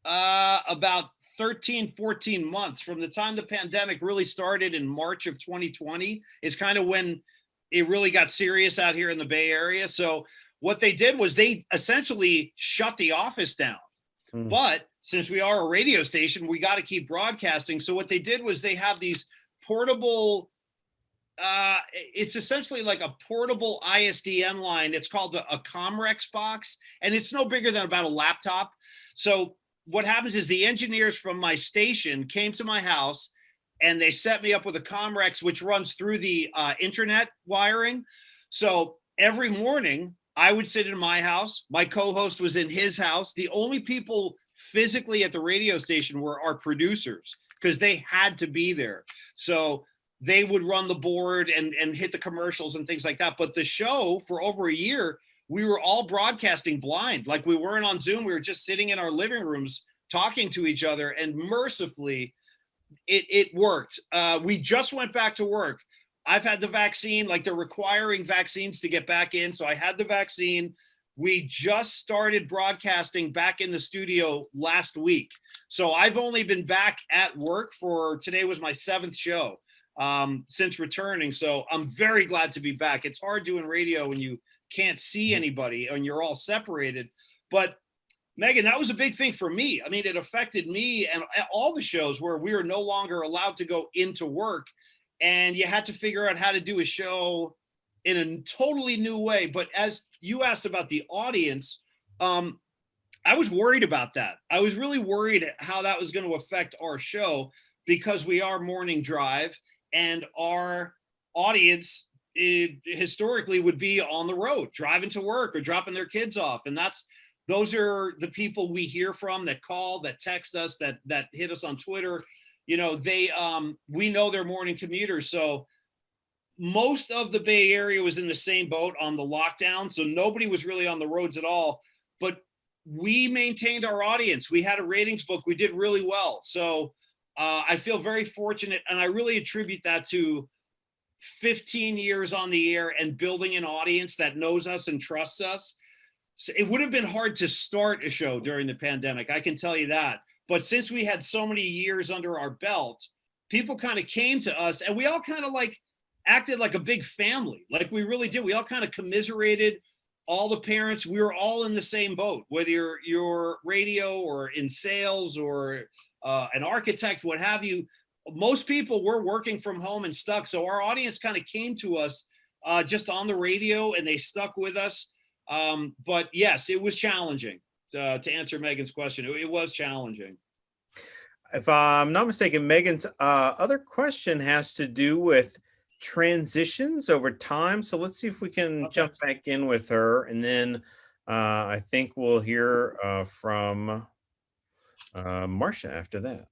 about 13, 14 months from the time the pandemic really started in March of 2020. It's kind of when it really got serious out here in the Bay Area. So what they did was they essentially shut the office down. But since we are a radio station, we got to keep broadcasting. So what they did was they have these portable, it's essentially like a portable ISDN line. It's called a Comrex box, and it's no bigger than about a laptop. So what happens is the engineers from my station came to my house and they set me up with a Comrex, which runs through the internet wiring. So every morning I would sit in my house. My co-host was in his house. The only people physically at the radio station were our producers because they had to be there. So they would run the board and hit the commercials and things like that. But the show for over a year, we were all broadcasting blind. Like we weren't on Zoom. We were just sitting in our living rooms talking to each other, and mercifully it worked. We just went back to work. I've had the vaccine, like they're requiring vaccines to get back in. So I had the vaccine. We just started broadcasting back in the studio last week. So I've only been back at work today was my 7th show since returning. So I'm very glad to be back. It's hard doing radio when you can't see anybody and you're all separated. But Megan, that was a big thing for me. I mean, it affected me and all the shows where we were no longer allowed to go into work, and you had to figure out how to do a show in a totally new way. But as you asked about the audience, I was worried about that. I was really worried how that was going to affect our show because we are morning drive and our audience historically would be on the road, driving to work or dropping their kids off. And those are the people we hear from that call, that text us, that hit us on Twitter. You know, we know they're morning commuters. So most of the Bay Area was in the same boat on the lockdown. So nobody was really on the roads at all, but we maintained our audience. We had a ratings book. We did really well. So I feel very fortunate, and I really attribute that to 15 years on the air and building an audience that knows us and trusts us. So it would have been hard to start a show during the pandemic, I can tell you that. But since we had so many years under our belt, people kind of came to us and we all kind of like acted like a big family. Like we really did. We all kind of commiserated, all the parents. We were all in the same boat, whether you're radio or in sales or an architect, what have you. Most people were working from home and stuck. So our audience kind of came to us just on the radio and they stuck with us. But yes, it was challenging to answer Megan's question. It was challenging. If I'm not mistaken, Megan's other question has to do with transitions over time. So let's see if we can jump back in with her. And then I think we'll hear from Marcia after that.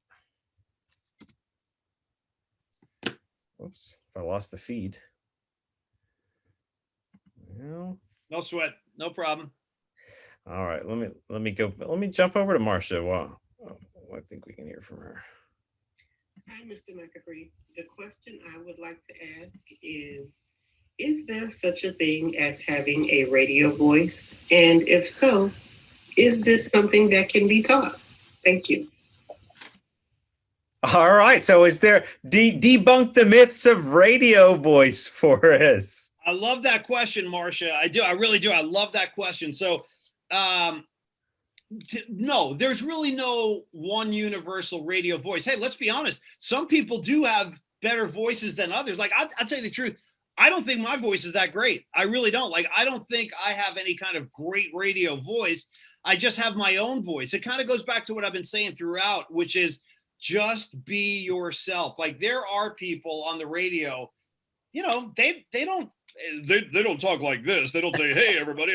Oops, if I lost the feed. Well, No sweat, no problem. all right, let me jump over to Marcia. Wow, I think we can hear from her. Hi, Mr. McCaffrey. The question I would like to ask is there such a thing as having a radio voice? And if so, is this something that can be taught? Thank you. All right, so is there debunk the myths of radio voice for us? I love that question, Marcia. I do. I really do. I love that question. So, no, there's really no one universal radio voice. Hey, let's be honest. Some people do have better voices than others. Like, I'll tell you the truth. I don't think my voice is that great. I really don't. Like, I don't think I have any kind of great radio voice. I just have my own voice. It kind of goes back to what I've been saying throughout, which is just be yourself. Like, there are people on the radio, you know, they don't talk like this. They don't say, "Hey, everybody,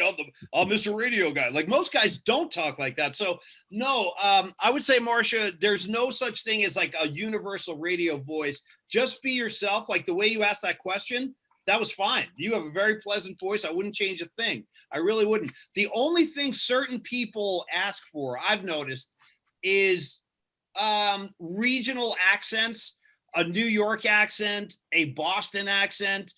I'm Mr. Radio Guy." Like, most guys don't talk like that. So no, I would say, Marcia, there's no such thing as like a universal radio voice. Just be yourself. Like, the way you asked that question, that was fine. You have a very pleasant voice. I wouldn't change a thing. I really wouldn't. The only thing certain people ask for, I've noticed, is regional accents, a New York accent, a Boston accent,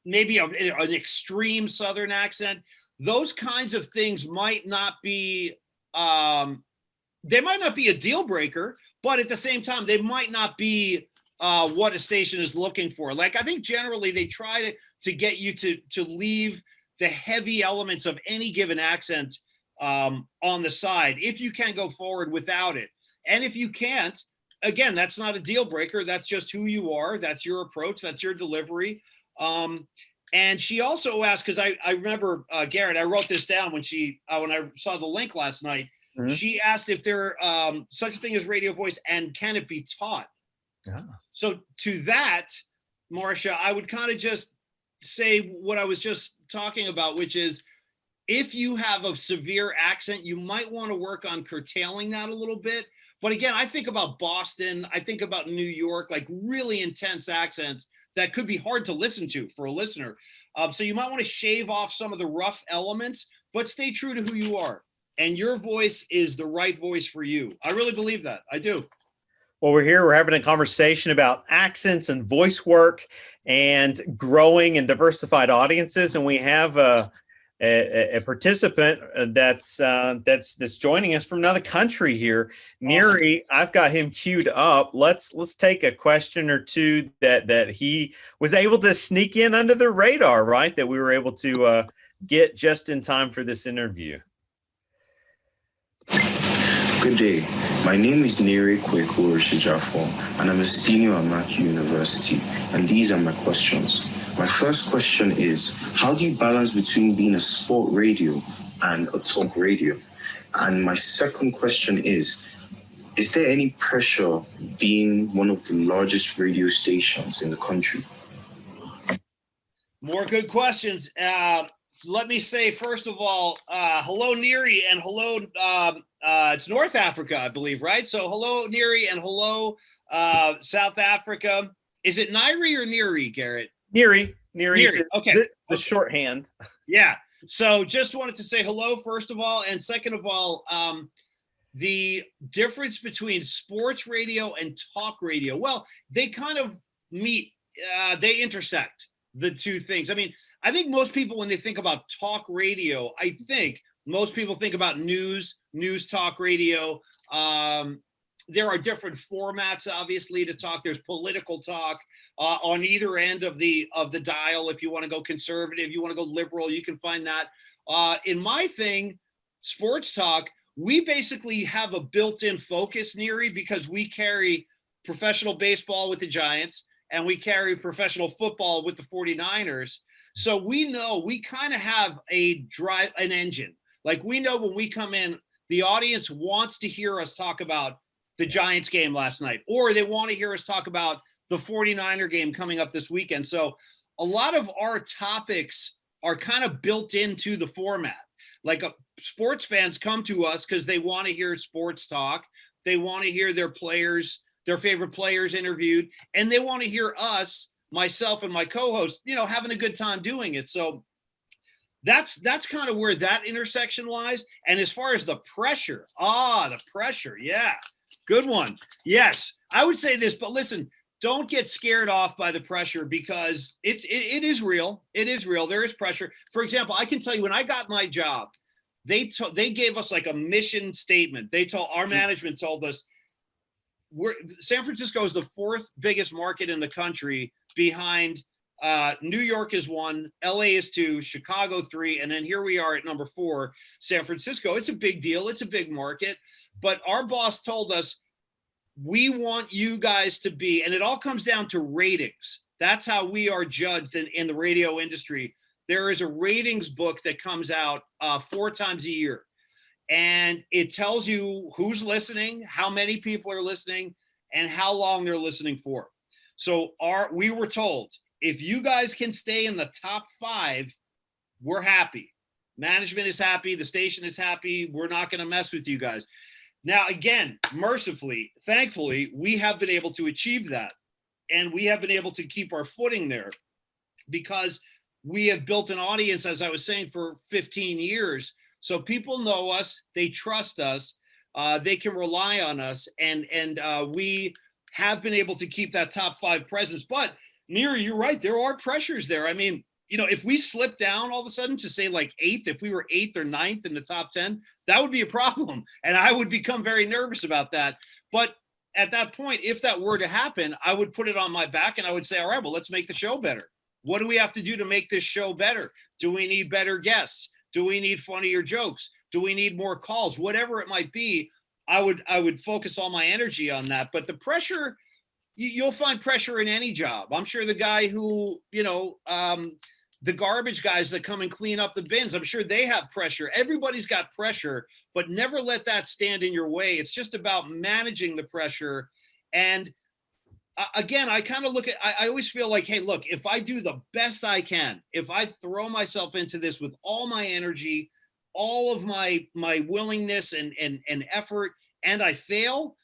maybe an extreme Southern accent. Those kinds of things might not be, they might not be a deal breaker, but at the same time, they might not be what a station is looking for. Like, I think generally they try to get you to leave the heavy elements of any given accent on the side, if you can go forward without it. And if you can't, again, that's not a deal breaker. That's just who you are. That's your approach. That's your delivery. And she also asked, because I remember, Garret, I wrote this down when I saw the link last night. Mm-hmm. She asked if there such a thing as radio voice and can it be taught? Yeah. So to that, Marcia, I would kind of just say what I was just talking about, which is, if you have a severe accent, you might want to work on curtailing that a little bit. But again, I think about Boston, I think about New York, like really intense accents that could be hard to listen to for a listener. So you might want to shave off some of the rough elements, but stay true to who you are. And your voice is the right voice for you. I really believe that. I do. Well, we're having a conversation about accents and voice work and growing and diversified audiences. And we have a participant that's joining us from another country here. Awesome. Neri, I've got him queued up. Let's take a question or two that he was able to sneak in under the radar, right? That we were able to get just in time for this interview. Good day. My name is Neri Kweku Oshijafo, and I'm a senior at Mac University, and these are my questions. My first question is, how do you balance between being a sport radio and a talk radio? And my second question is there any pressure being one of the largest radio stations in the country? More good questions. Let me say, first of all, hello, Neri, and hello, it's North Africa, I believe, right? So hello, Neri, and hello, South Africa. Is it Neri or Neri, Garret? Neri. Okay. The shorthand. Yeah. So just wanted to say hello, first of all. And second of all, the difference between sports radio and talk radio, well, they kind of meet, they intersect, the two things. I mean, I think most people, when they think about talk radio, I think most people think about news talk radio. There are different formats, obviously, to talk. There's political talk on either end of the dial. If you want to go conservative, you want to go liberal, you can find that. In my thing, sports talk, we basically have a built-in focus, Neri, because we carry professional baseball with the Giants and we carry professional football with the 49ers. So we know we kind of have an engine. Like, we know when we come in, the audience wants to hear us talk about the Giants game last night, or they want to hear us talk about the 49er game coming up this weekend. So a lot of our topics are kind of built into the format. Like, sports fans come to us because they want to hear sports talk. They want to hear their players their favorite players interviewed, and they want to hear us, myself and my co-host, having a good time doing it. So that's kind of where that intersection lies. And as far as the pressure, yeah, good one. Yes, I would say this, but listen, don't get scared off by the pressure, because it is real. It is real. There is pressure. For example, I can tell you, when I got my job, they gave us like a mission statement. Our management told us, San Francisco is the 4th biggest market in the country, behind New York is 1, LA is 2, Chicago 3, and then here we are at number 4, San Francisco. It's a big deal. It's a big market. But our boss told us, we want you guys to be, and it all comes down to ratings. That's how we are judged in the radio industry. There is a ratings book that comes out 4 times a year, and it tells you who's listening, how many people are listening, and how long they're listening for. So we were told, if you guys can stay in the top 5, we're happy. Management is happy. The station is happy. We're not going to mess with you guys. Now, again, mercifully, thankfully, we have been able to achieve that. And we have been able to keep our footing there, because we have built an audience, as I was saying, for 15 years. So people know us, they trust us, they can rely on us. And we have been able to keep that top 5 presence. But Neri, you're right. There are pressures there. I mean, if we slip down all of a sudden to say like 8th, if we were 8th or 9th in the top 10, that would be a problem. And I would become very nervous about that. But at that point, if that were to happen, I would put it on my back and I would say, all right, well, let's make the show better. What do we have to do to make this show better? Do we need better guests? Do we need funnier jokes? Do we need more calls? Whatever it might be, I would focus all my energy on that. But the pressure, you'll find pressure in any job. I'm sure the guy who, the garbage guys that come and clean up the bins, I'm sure they have pressure. Everybody's got pressure, but never let that stand in your way. It's just about managing the pressure. And again, I kind of look at, I always feel like, hey, look, if I do the best I can, if I throw myself into this with all my energy, all of my willingness and effort, and I fail,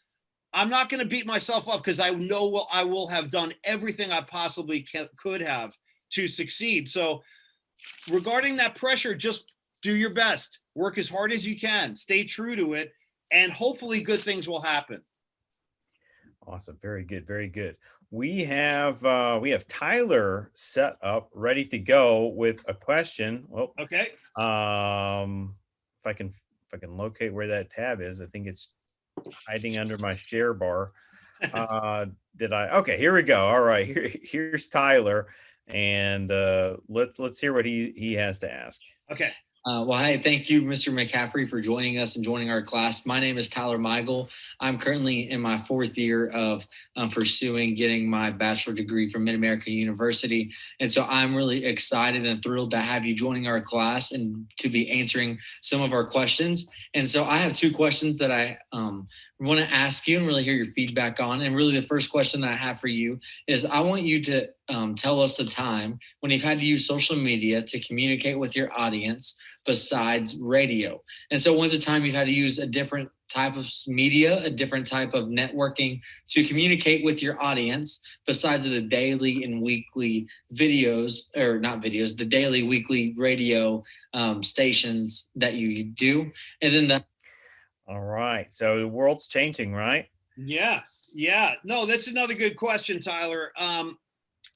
I'm not going to beat myself up, because I know I will have done everything I possibly could have to succeed. So regarding that pressure, just do your best, work as hard as you can, stay true to it, and hopefully good things will happen. Awesome. Very good. Very good. We have Tyler set up, ready to go with a question. Well, okay. If I can locate where that tab is, I think it's hiding under my share bar. Okay, here we go. All right, here's Tyler, and let's hear what he has to ask. Okay. Well, hey, thank you, Mr. McCaffrey, for joining us and joining our class. My name is Tyler Meigel. I'm currently in my 4th year of pursuing getting my bachelor degree from Mid-America University. And so I'm really excited and thrilled to have you joining our class and to be answering some of our questions. And so I have 2 questions that I want to ask you and really hear your feedback on. And really the first question that I have for you is, I want you to tell us a time when you've had to use social media to communicate with your audience besides radio. And so when's the time you've had to use a different type of media, a different type of networking to communicate with your audience besides the daily and weekly videos, or not videos, the daily, weekly radio stations that you do? And then all right. So the world's changing, right? Yeah. No, that's another good question, Tyler.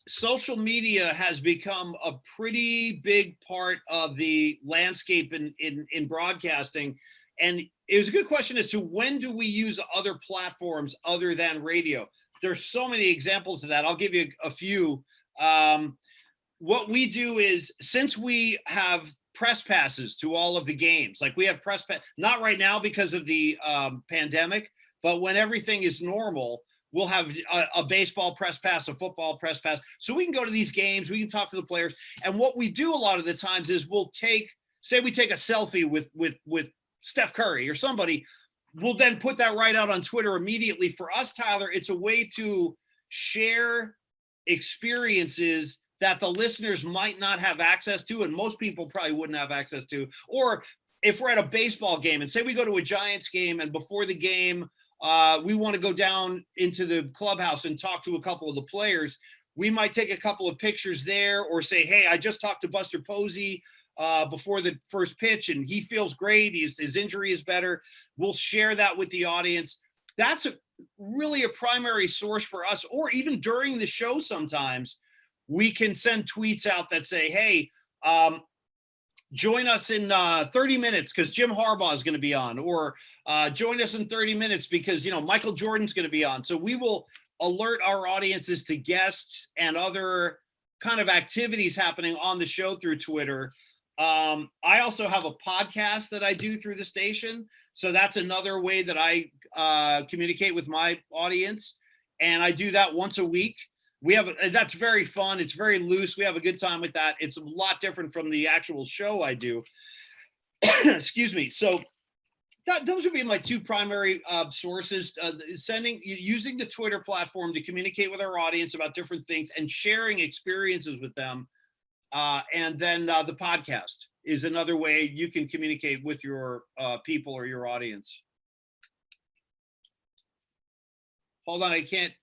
Social media has become a pretty big part of the landscape in broadcasting. And it was a good question as to when do we use other platforms other than radio? There's so many examples of that. I'll give you a few. What we do is, since we have press passes to all of the games, like we have press pass, not right now because of the pandemic, but when everything is normal, we'll have a baseball press pass, a football press pass. So we can go to these games, we can talk to the players. And what we do a lot of the times is we take a selfie with Steph Curry or somebody, we'll then put that right out on Twitter immediately. For us, Tyler, it's a way to share experiences that the listeners might not have access to, and most people probably wouldn't have access to. Or if we're at a baseball game, and say we go to a Giants game, and before the game, we want to go down into the clubhouse and talk to a couple of the players, we might take a couple of pictures there, or say, hey, I just talked to Buster Posey before the first pitch and he feels great. His injury is better. We'll share that with the audience. That's really a primary source for us. Or even during the show, sometimes we can send tweets out that say, hey, join us in 30 minutes because Jim Harbaugh is going to be on, or join us in 30 minutes because, Michael Jordan's going to be on. So we will alert our audiences to guests and other kind of activities happening on the show through Twitter. I also have a podcast that I do through the station. So that's another way that I communicate with my audience. And I do that once a week. That's very fun. It's very loose. We have a good time with that. It's a lot different from the actual show I do. Excuse me. So those would be my two primary sources, using the Twitter platform to communicate with our audience about different things and sharing experiences with them. And then the podcast is another way you can communicate with your people or your audience. Hold on, I can't.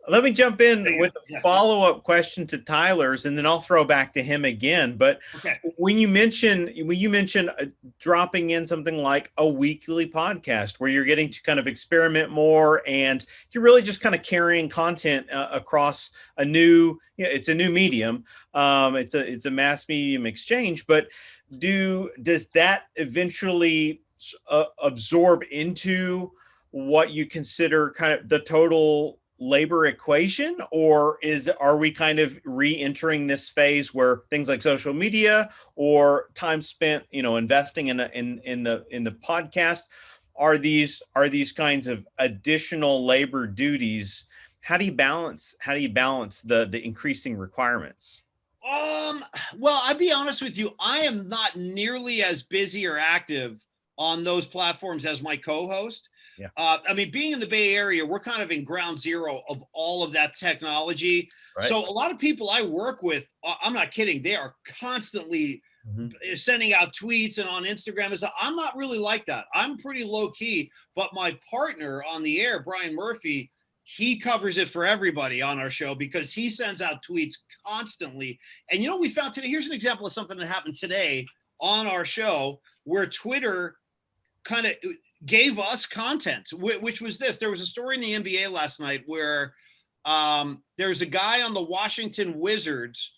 Let me jump in with a follow-up question to Tyler's, and then I'll throw back to him again. But okay. when you mention dropping in something like a weekly podcast where you're getting to kind of experiment more, and you're really just kind of carrying content across a new, it's a new medium. It's a mass medium exchange. But does that eventually absorb into what you consider kind of the total labor equation, or are we kind of re-entering this phase where things like social media or time spent, investing in the podcast are these kinds of additional labor duties? How do you balance the increasing requirements? Well, I'll be honest with you, I am not nearly as busy or active on those platforms as my co-host. Yeah. I mean, being in the Bay Area, we're kind of in ground zero of all of that technology. Right. So a lot of people I work with, I'm not kidding, they are constantly sending out tweets and on Instagram. And so I'm not really like that. I'm pretty low key, but my partner on the air, Brian Murphy, he covers it for everybody on our show because he sends out tweets constantly. And we found today, here's an example of something that happened today on our show where Twitter kind of gave us content, which was this. There was a story in the NBA last night where there's a guy on the Washington Wizards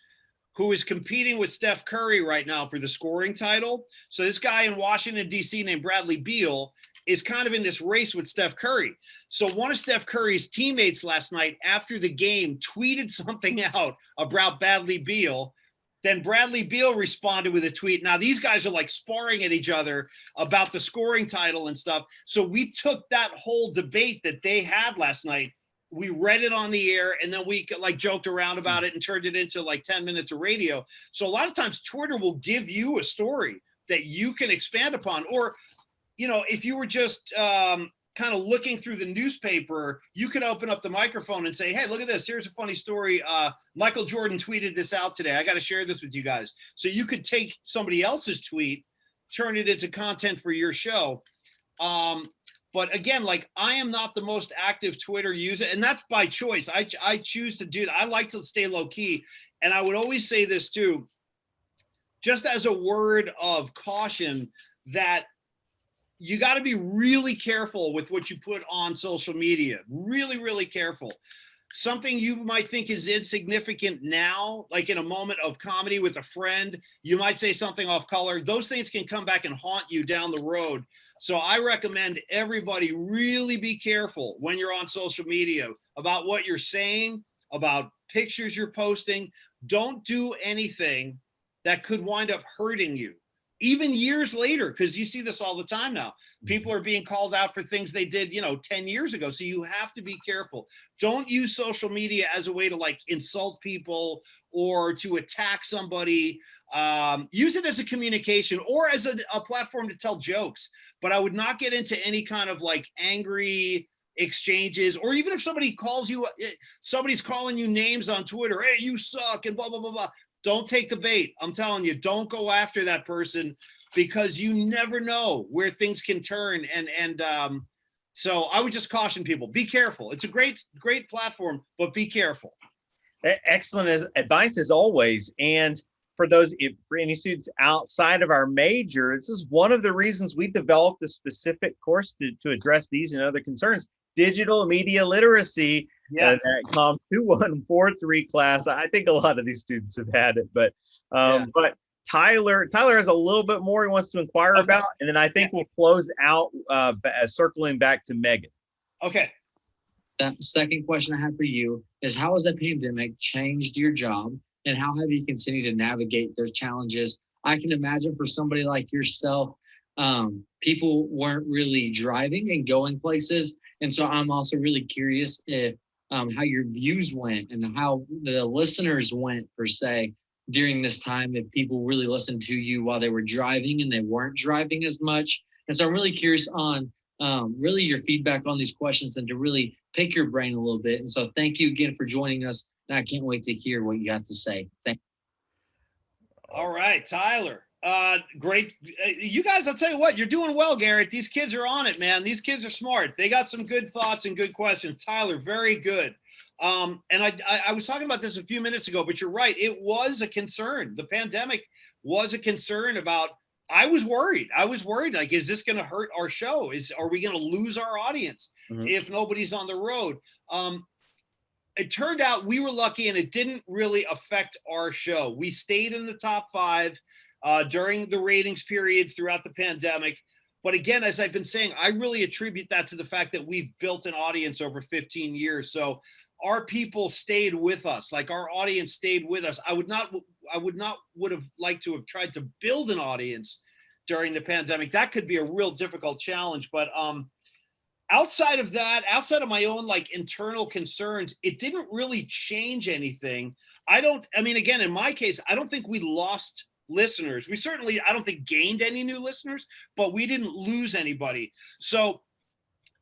who is competing with Steph Curry right now for the scoring title. So this guy in Washington, D.C. named Bradley Beal is kind of in this race with Steph Curry. So one of Steph Curry's teammates last night after the game tweeted something out about Bradley Beal. Then Bradley Beal responded with a tweet. Now these guys are like sparring at each other about the scoring title and stuff. So we took that whole debate that they had last night. We read it on the air, and then we like joked around about it and turned it into like 10 minutes of radio. So a lot of times Twitter will give you a story that you can expand upon. Or, if you were just kind of looking through the newspaper, you could open up the microphone and say, hey, look at this. Here's a funny story. Michael Jordan tweeted this out today. I got to share this with you guys. So you could take somebody else's tweet, turn it into content for your show. But again, like I am not the most active Twitter user, and that's by choice. I choose to do that. I like to stay low key. And I would always say this too, just as a word of caution, that you got to be really careful with what you put on social media. Really, really careful. Something you might think is insignificant now, like in a moment of comedy with a friend, you might say something off color. Those things can come back and haunt you down the road. So I recommend everybody really be careful when you're on social media about what you're saying, about pictures you're posting. Don't do anything that could wind up hurting you. Even years later, because you see this all the time now. People are being called out for things they did, 10 years ago. So you have to be careful. Don't use social media as a way to like insult people or to attack somebody. Use it as a communication or as a platform to tell jokes. But I would not get into any kind of like angry exchanges, or even if somebody calls you, somebody's calling you names on Twitter, hey, you suck, and blah, blah, blah, blah. don't take the bait. I'm telling you, don't go after that person, because you never know where things can turn. So I would just caution people, be careful. It's a great platform, but be careful. Excellent advice as always. And for any students outside of our major, this is one of the reasons we developed a specific course to address these and other concerns. Digital media literacy, that COM 2143 class. I think a lot of these students have had it, but Tyler has a little bit more he wants to inquire about, and then I think we'll close out circling back to Megan. Okay. That second question I have for you is, how has the pandemic changed your job, and how have you continued to navigate those challenges? I can imagine for somebody like yourself, people weren't really driving and going places. And so I'm also really curious if how your views went and how the listeners went, per se, during this time, if people really listened to you while they were driving and they weren't driving as much. And so I'm really curious on really your feedback on these questions and to really pick your brain a little bit. And so thank you again for joining us. And I can't wait to hear what you have to say. Thank you. All right, Tyler. Great. You guys, I'll tell you what, you're doing well, Garrett. These kids are on it, man. These kids are smart. They got some good thoughts and good questions. Tyler, very good. And I was talking about this a few minutes ago, but you're right. It was a concern. The pandemic was a concern about, I was worried. Like, is this going to hurt our show? Are we going to lose our audience if nobody's on the road? It turned out we were lucky and it didn't really affect our show. We stayed in the top 5 during the ratings periods throughout the pandemic. But again, as I've been saying, I really attribute that to the fact that we've built an audience over 15 years. So our people stayed with us, like our audience stayed with us. I would have liked to have tried to build an audience during the pandemic. That could be a real difficult challenge. But outside of that, outside of my own like internal concerns, it didn't really change anything. Again, in my case, I don't think we lost listeners. We certainly, I don't think, gained any new listeners, but we didn't lose anybody. So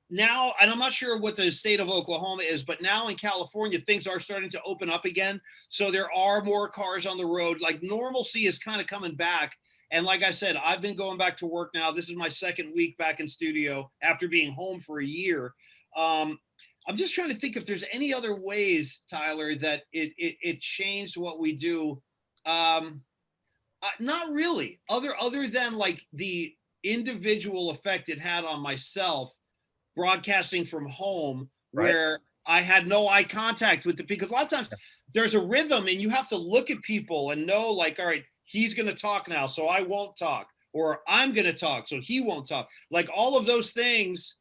now, and I'm not sure what the state of Oklahoma is, but now in California, things are starting to open up again. So there are more cars on the road. Like, normalcy is kind of coming back. And like I said, I've been going back to work now. This is my second week back in studio after being home for a year. I'm just trying to think if there's any other ways, Tyler, that it changed what we do. Not really, other than like the individual effect it had on myself broadcasting from home, where I had no eye contact with because a lot of times there's a rhythm and you have to look at people and know, like, all right, he's going to talk now, so I won't talk, or I'm going to talk, so he won't talk. Like, all of those things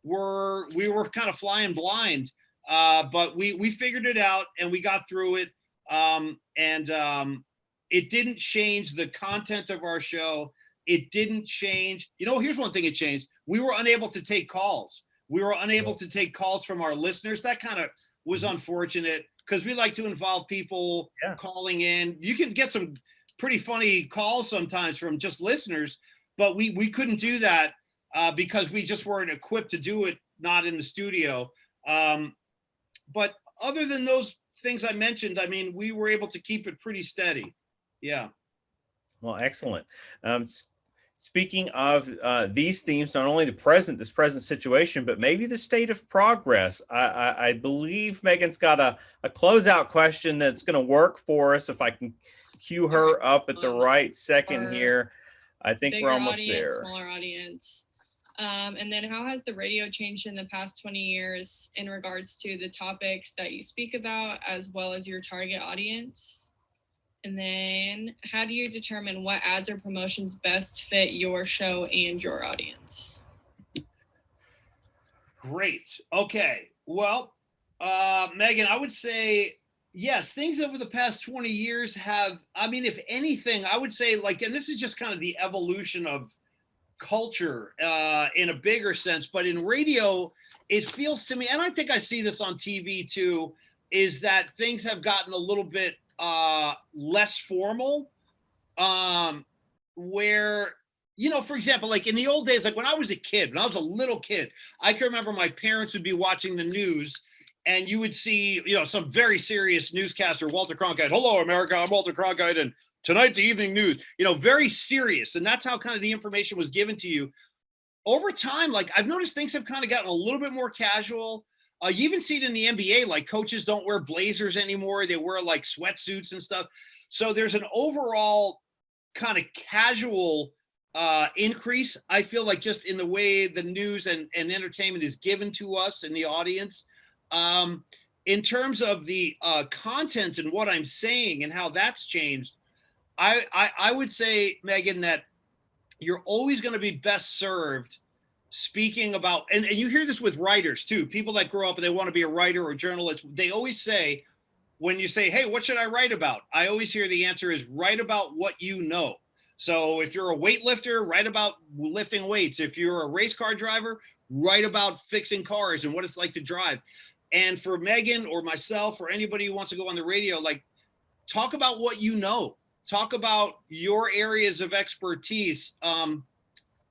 we were kind of flying blind, but we figured it out and we got through it. It didn't change the content of our show. It didn't change. Here's one thing it changed. We were unable to take calls. We were unable to take calls from our listeners. That kind of was unfortunate because we like to involve people calling in. You can get some pretty funny calls sometimes from just listeners, but we couldn't do that because we just weren't equipped to do it, not in the studio. But other than those things I mentioned, we were able to keep it pretty steady. Yeah. Well, excellent. Speaking of these themes, not only this present situation, but maybe the state of progress. I believe Megan's got a closeout question that's going to work for us. If I can cue her up at the right second here, I think we're almost there. Smaller audience. And then how has the radio changed in the past 20 years in regards to the topics that you speak about, as well as your target audience? And then how do you determine what ads or promotions best fit your show and your audience? Great. Okay. Well, Megan, I would say, yes, things over the past 20 years have, if anything, I would say, like, and this is just kind of the evolution of culture in a bigger sense, but in radio, it feels to me, and I think I see this on TV too, is that things have gotten a little bit less formal, where, for example, like in the old days, like when I was a little kid, I can remember my parents would be watching the news and you would see, some very serious newscaster, Walter Cronkite. Hello, America. I'm Walter Cronkite, and tonight the evening news. Very serious, and that's how kind of the information was given to you. Over time, like I've noticed, things have kind of gotten a little bit more casual. You even see it in the NBA. Like coaches don't wear blazers anymore; they wear like sweatsuits and stuff. So there's an overall kind of casual increase. I feel like just in the way the news and entertainment is given to us and the audience. In terms of the content and what I'm saying and how that's changed, I would say, Megan, that you're always going to be best served speaking about, and you hear this with writers too, people that grow up and they want to be a writer or a journalist. They always say, when you say, hey, what should I write about? I always hear the answer is write about what you know. So if you're a weightlifter, write about lifting weights. If you're a race car driver, write about fixing cars and what it's like to drive. And for Megan or myself or anybody who wants to go on the radio, like talk about what you know. Talk about your areas of expertise. Now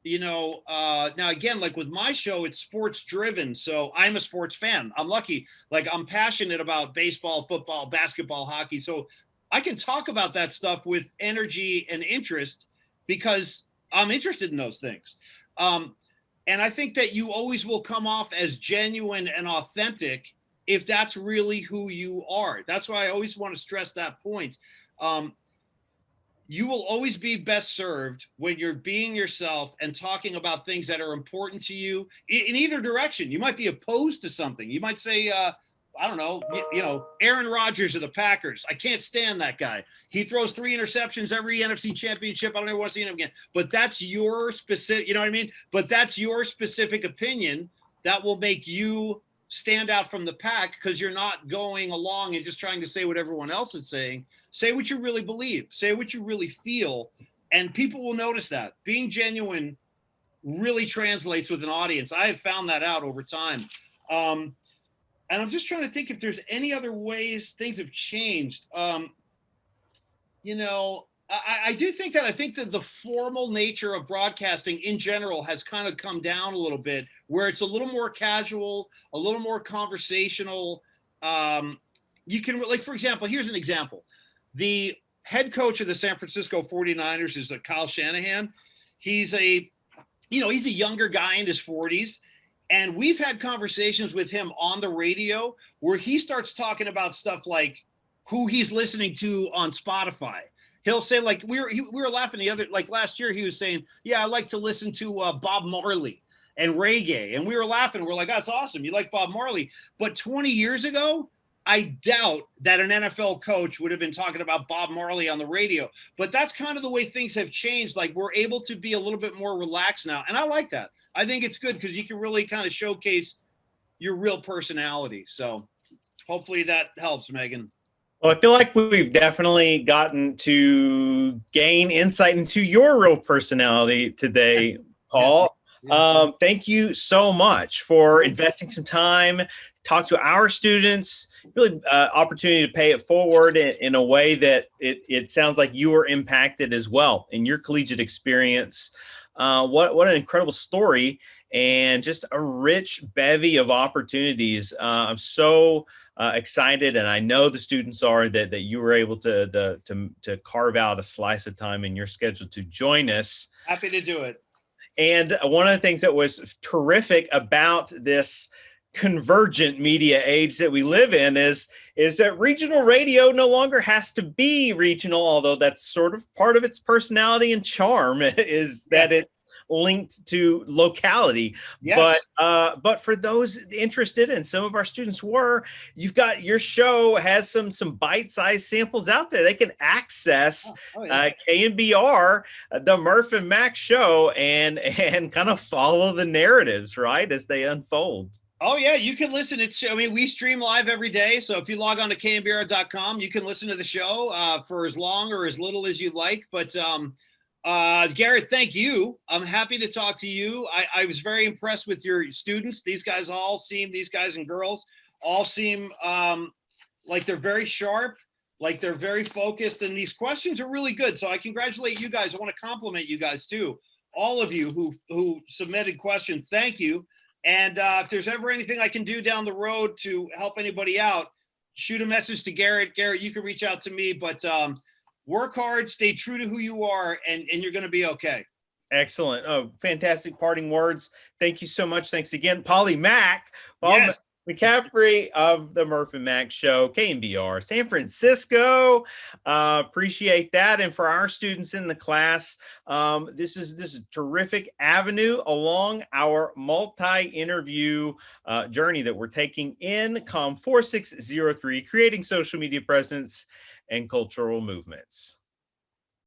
again, like with my show, it's sports driven. So I'm a sports fan. I'm lucky. Like I'm passionate about baseball, football, basketball, hockey. So I can talk about that stuff with energy and interest because I'm interested in those things. And I think that you always will come off as genuine and authentic if that's really who you are. That's why I always want to stress that point. You will always be best served when you're being yourself and talking about things that are important to you in either direction. You might be opposed to something. You might say, I don't know, Aaron Rodgers of the Packers. I can't stand that guy. He throws 3 interceptions every NFC championship. I don't ever want to see him again. But that's your specific, you know what I mean? But that's your specific opinion that will make you stand out from the pack because you're not going along and just trying to say what everyone else is saying. Say what you really believe. Say what you really feel. And people will notice that. Being genuine really translates with an audience. I have found that out over time. And I'm just trying to think if there's any other ways things have changed. I do think that the formal nature of broadcasting in general has kind of come down a little bit, where it's a little more casual, a little more conversational. You can, like, for example, here's an example. The head coach of the San Francisco 49ers is Kyle Shanahan. He's a younger guy in his 40s. And we've had conversations with him on the radio where he starts talking about stuff like who he's listening to on Spotify. He'll say, like, we were laughing last year, he was saying, yeah, I like to listen to Bob Marley and reggae. And we were laughing. We're like, that's awesome. You like Bob Marley. But 20 years ago, I doubt that an NFL coach would have been talking about Bob Marley on the radio. But that's kind of the way things have changed. Like, we're able to be a little bit more relaxed now. And I like that. I think it's good because you can really kind of showcase your real personality. So hopefully that helps, Megan. Well, I feel like we've definitely gotten to gain insight into your real personality today, Paul. Thank you so much for investing some time, talk to our students, really opportunity to pay it forward in a way that it sounds like you were impacted as well in your collegiate experience. What an incredible story and just a rich bevy of opportunities. I'm so excited, and I know the students are that you were able to carve out a slice of time in your schedule to join us. Happy to do it. And one of the things that was terrific about this convergent media age that we live in is that regional radio no longer has to be regional, although that's sort of part of its personality and charm is that it's linked to locality. Yes. But for those interested, and some of our students were, you've got your show has some bite-sized samples out there. They can access KNBR, the Murph and Mac show, and kind of follow the narratives, right, as they unfold. Oh, yeah, you can listen. We stream live every day. So if you log on to knbr.com, you can listen to the show for as long or as little as you like. But Garrett, thank you. I'm happy to talk to you. I was very impressed with your students. These guys and girls all seem like they're very sharp, like they're very focused. And these questions are really good. So I congratulate you guys. I want to compliment you guys, too. All of you who submitted questions, thank you. And if there's ever anything I can do down the road to help anybody out, shoot a message to Garret. Garret, you can reach out to me, but work hard, stay true to who you are, and you're going to be okay. Excellent. Oh, fantastic parting words. Thank you so much. Thanks again. Polly Mack, Paul Yes. McCaffrey of the Murph and Mack Show, KMBR, San Francisco. Appreciate that. And for our students in the class, this is a terrific avenue along our multi-interview journey that we're taking in COM 4603, Creating Social Media Presence and Cultural Movements.